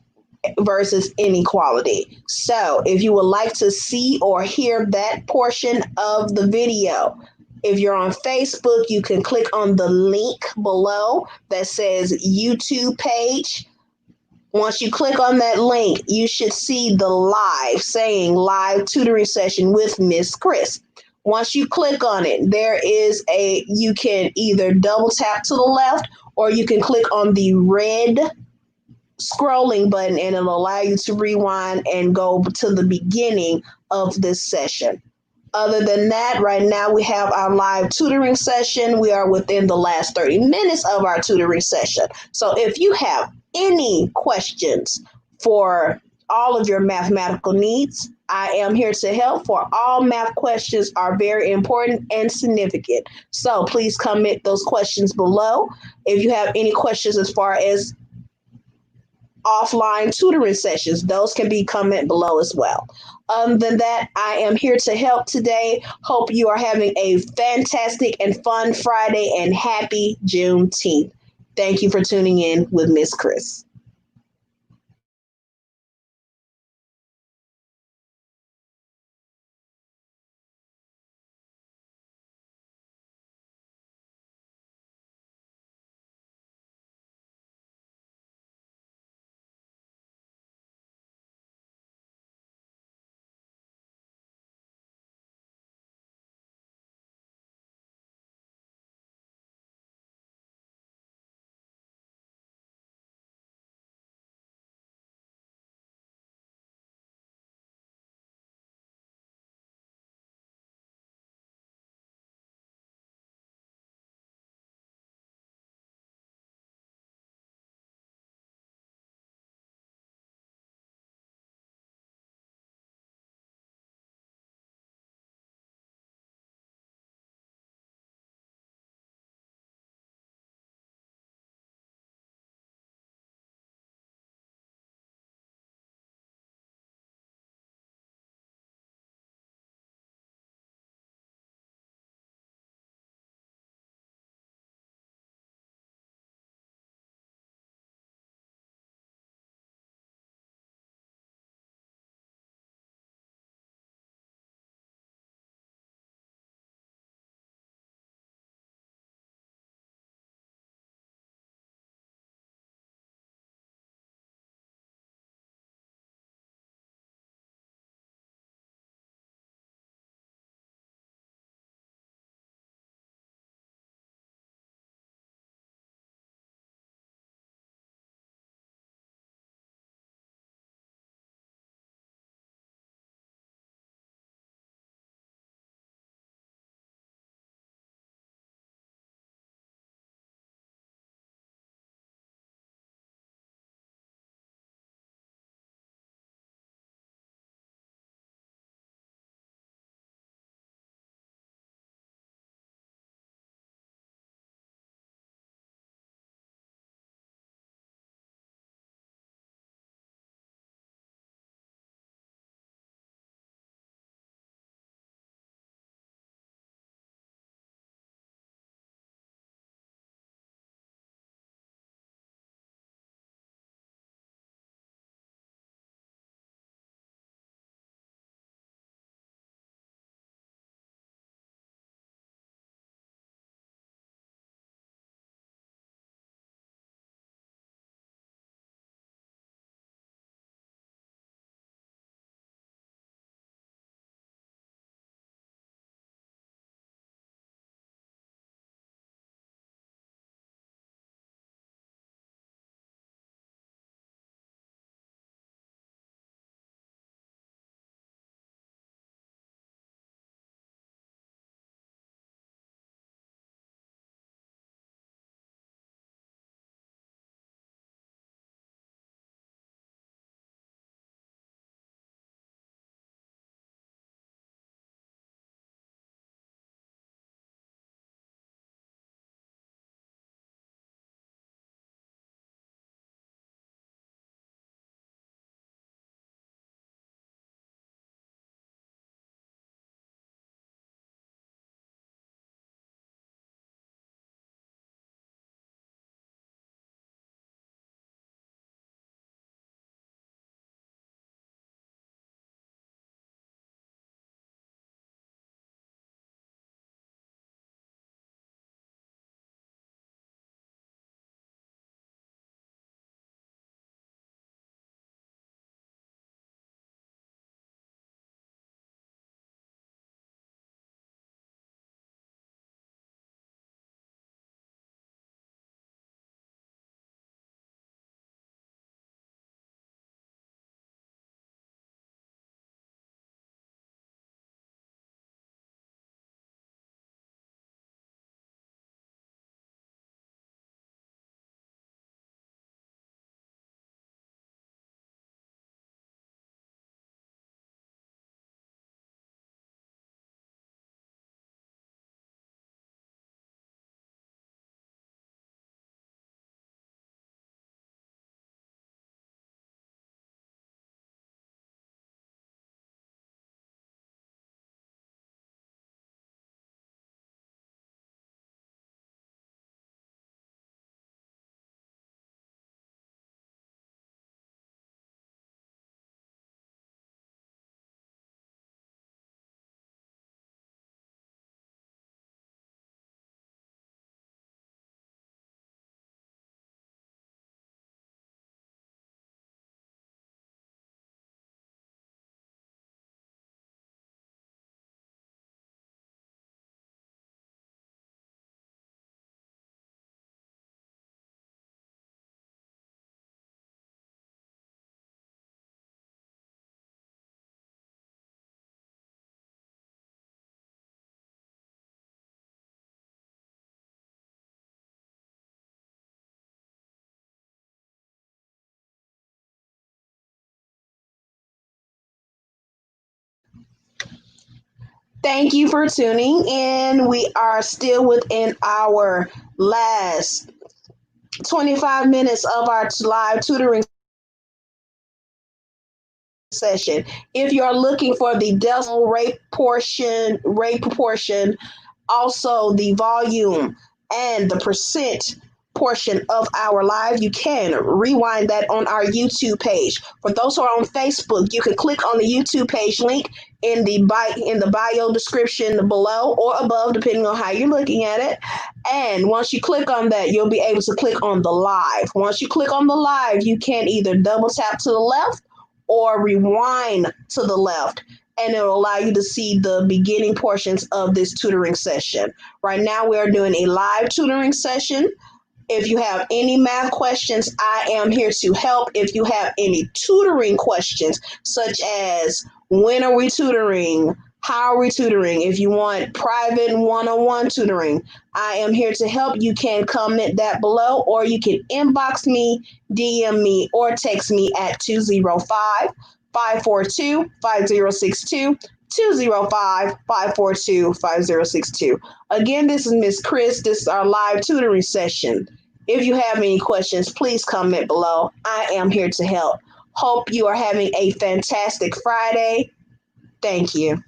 versus inequality. So, if you would like to see or hear that portion of the video, if you're on Facebook, you can click on the link below that says YouTube page. Once you click on that link, you should see the live saying live tutoring session with Miss Kris. Once you click on it, you can either double tap to the left or you can click on the red scrolling button and it'll allow you to rewind and go to the beginning of this session. Other than that, right now we have our live tutoring session. We are within the last 30 minutes of our tutoring session. So if you have any questions for all of your mathematical needs, I am here to help. For all math questions are very important and significant. So please comment those questions below. If you have any questions as far as offline tutoring sessions. Those can be comment below as well. Other than that, I am here to help today. Hope you are having a fantastic and fun Friday and happy Juneteenth. Thank you for tuning in with Miss Kris. Thank you for tuning in. We are still within our last 25 minutes of our live tutoring session. If you're looking for the decimal rate proportion, also the volume and the percent portion of our live, you can rewind that on our YouTube page. For those who are on Facebook, you can click on the YouTube page link in the bio description below or above, depending on how you're looking at it. And once you click on that, you'll be able to click on the live. Once you click on the live, you can either double tap to the left or rewind to the left, and it will allow you to see the beginning portions of this tutoring session. Right now, we are doing a live tutoring session. If you have any math questions, I am here to help. If you have any tutoring questions, such as when are we tutoring? How are we tutoring? If you want private one on one tutoring, I am here to help. You can comment that below, or you can inbox me, DM me, or text me at 205-542-5062. 205-542-5062. Again, this is Miss Kris. This is our live tutoring session. If you have any questions, please comment below. I am here to help. Hope you are having a fantastic Friday. Thank you.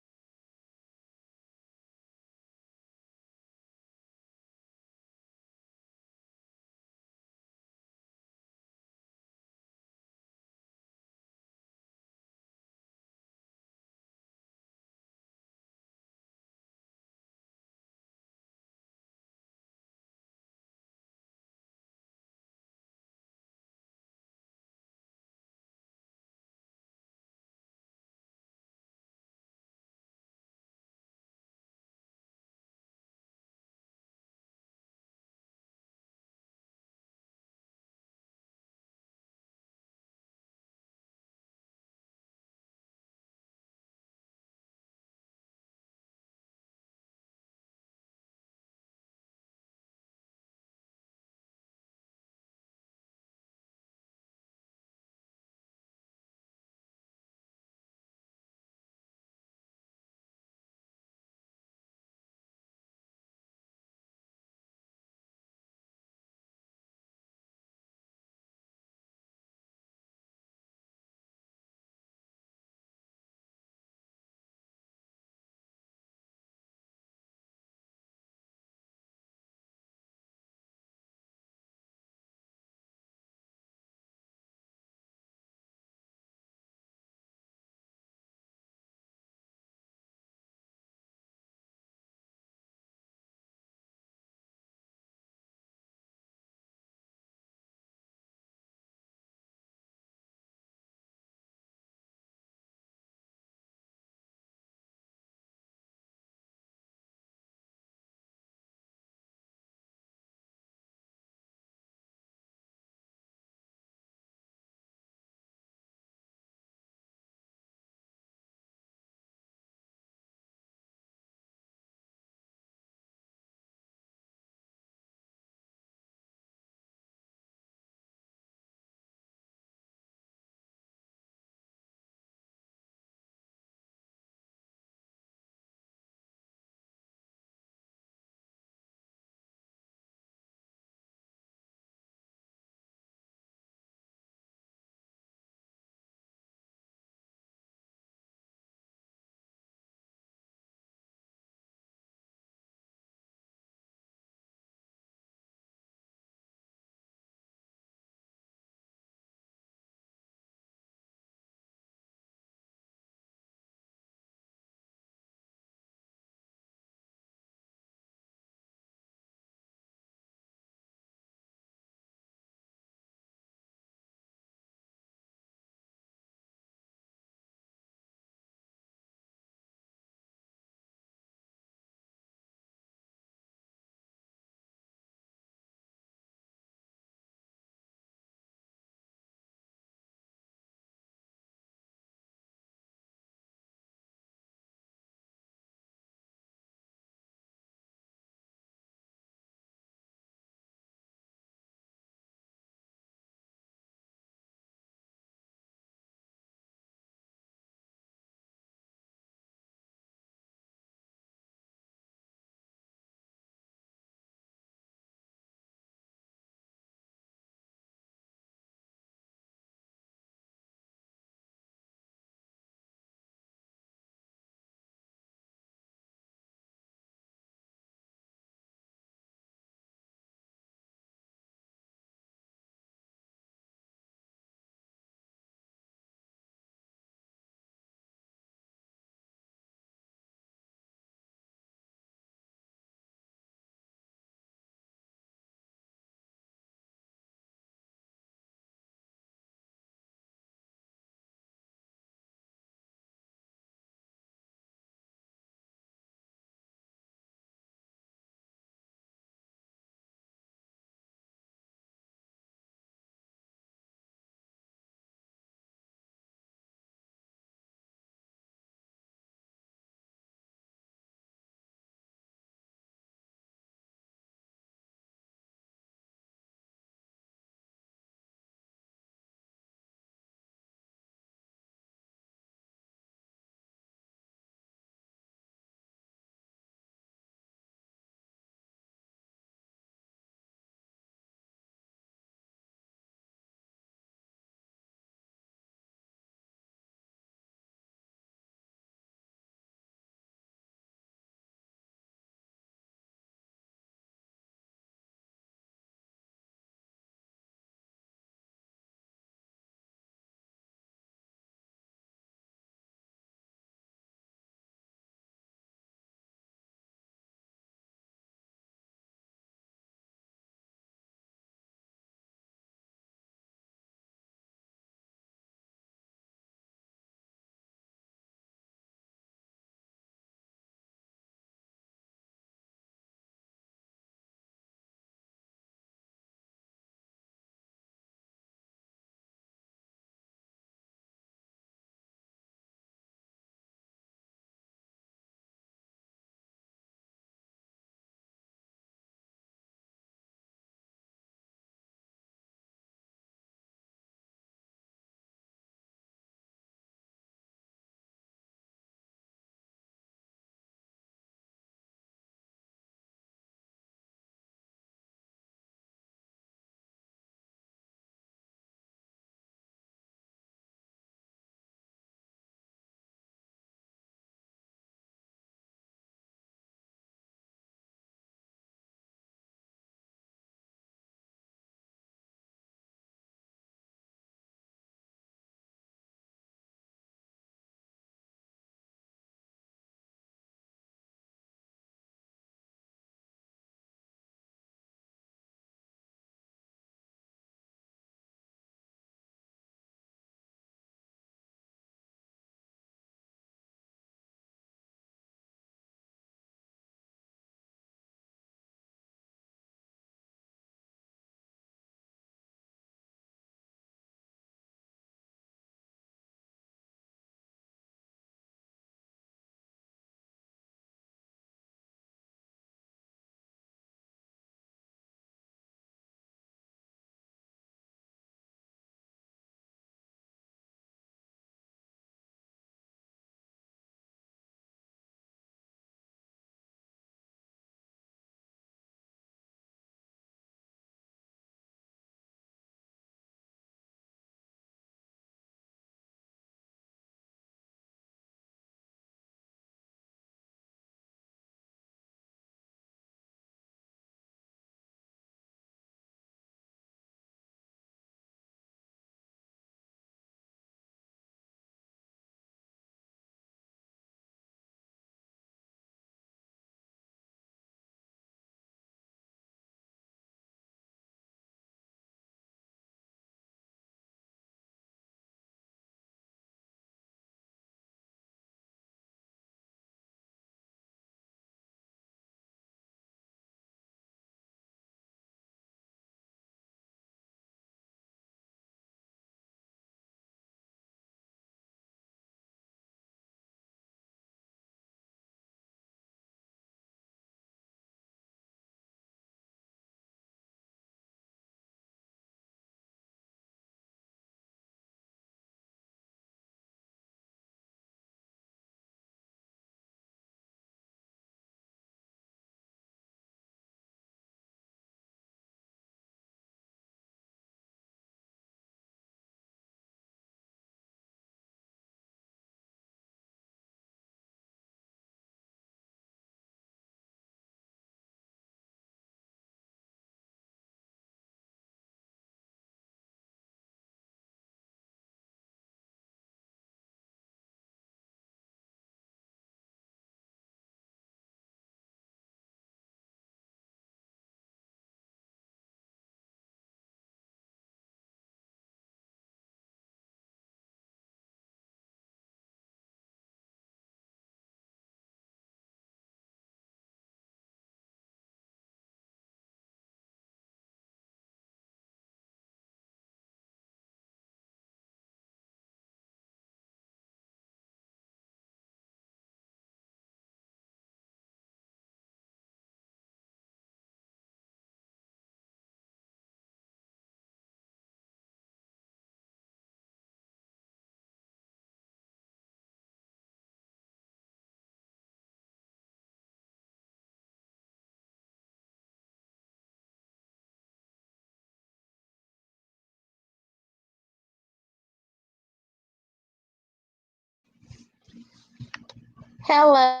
Hello.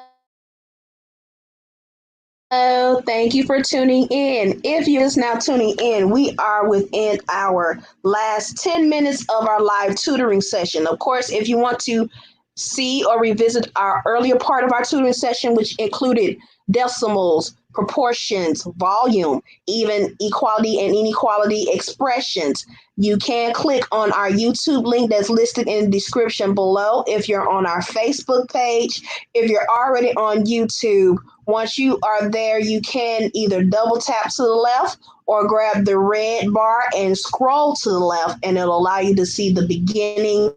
Hello, thank you for tuning in. If you're just now tuning in, we are within our last 10 minutes of our live tutoring session. Of course, if you want to see or revisit our earlier part of our tutoring session, which included decimals, proportions, volume, even equality and inequality expressions, you can click on our YouTube link that's listed in the description below. If you're on our Facebook page, if you're already on YouTube, once you are there, you can either double tap to the left or grab the red bar and scroll to the left, and it'll allow you to see the beginning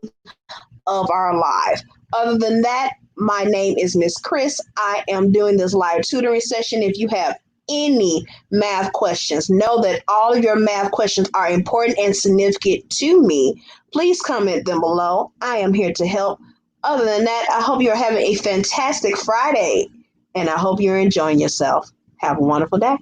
of our live. Other than that, my name is Miss Kris. I am doing this live tutoring session. If you have any math questions, know that all of your math questions are important and significant to me. Please comment them below. I am here to help. Other than that, I hope you're having a fantastic Friday and I hope you're enjoying yourself. Have a wonderful day.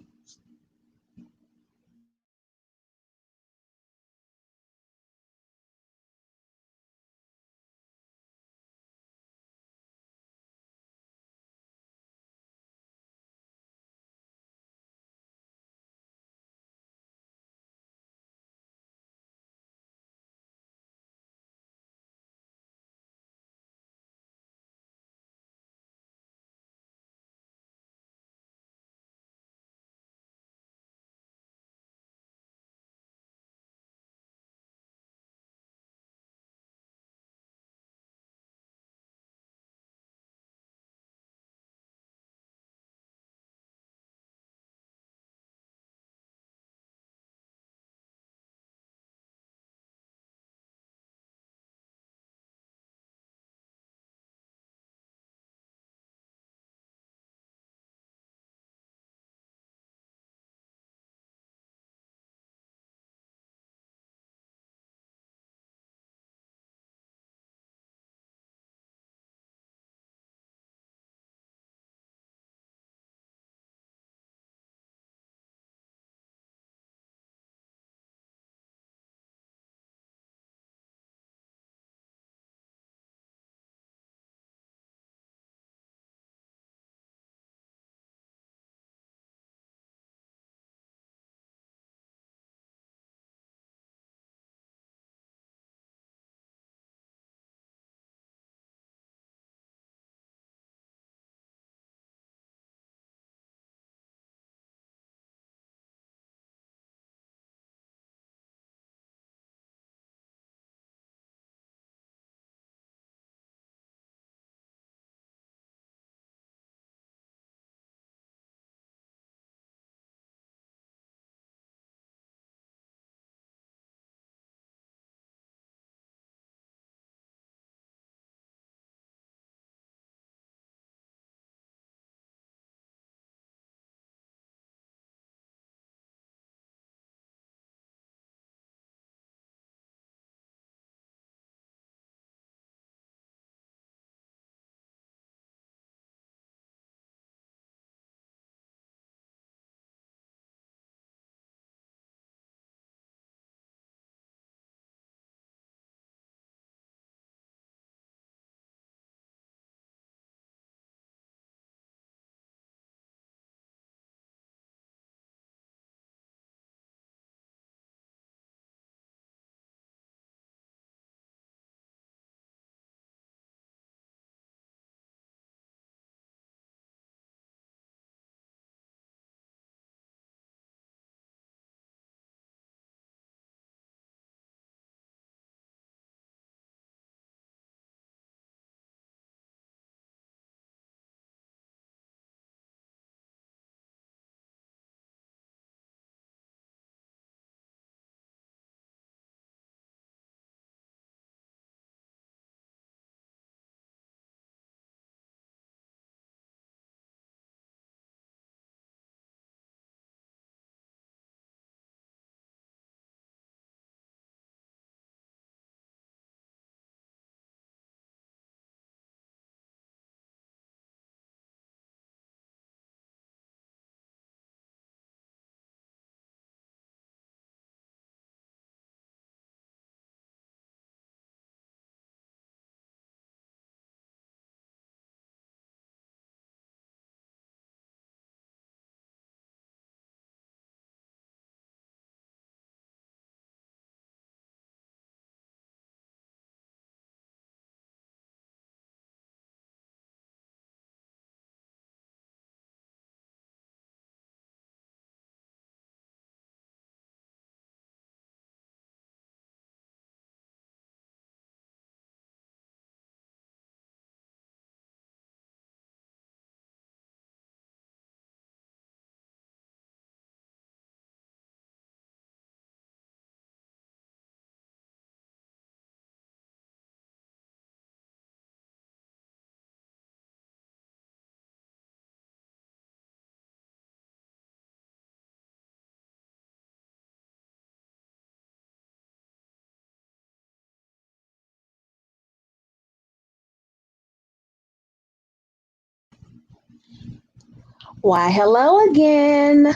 Why, hello again.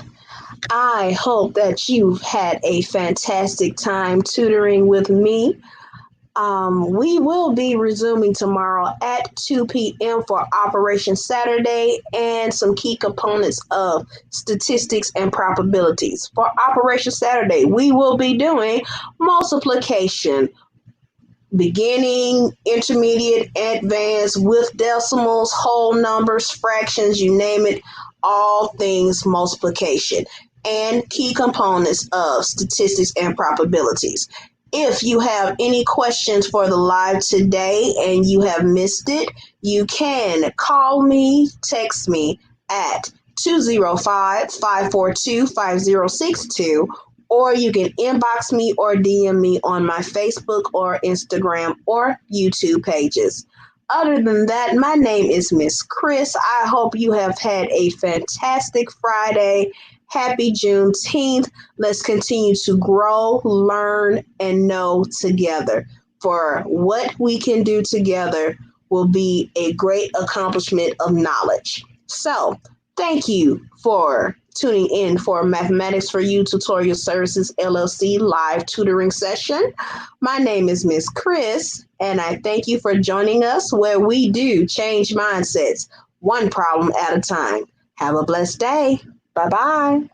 I hope that you've had a fantastic time tutoring with me. We will be resuming tomorrow at 2 p.m. for Operation Saturday and some key components of statistics and probabilities. For Operation Saturday, we will be doing multiplication, beginning, intermediate, advanced, with decimals, whole numbers, fractions, you name it, all things multiplication, and key components of statistics and probabilities. If you have any questions for the live today and you have missed it, you can call me, text me at 205-542-5062, or you can inbox me or DM me on my Facebook or Instagram or YouTube pages. Other than that, my name is Miss Kris. I hope you have had a fantastic Friday. Happy Juneteenth. Let's continue to grow, learn, and know together. For what we can do together will be a great accomplishment of knowledge. So, thank you for tuning in for Mathematics for You Tutorial Services LLC live tutoring session. My name is Miss Kris, and I thank you for joining us where we do change mindsets one problem at a time. Have a blessed day. Bye bye.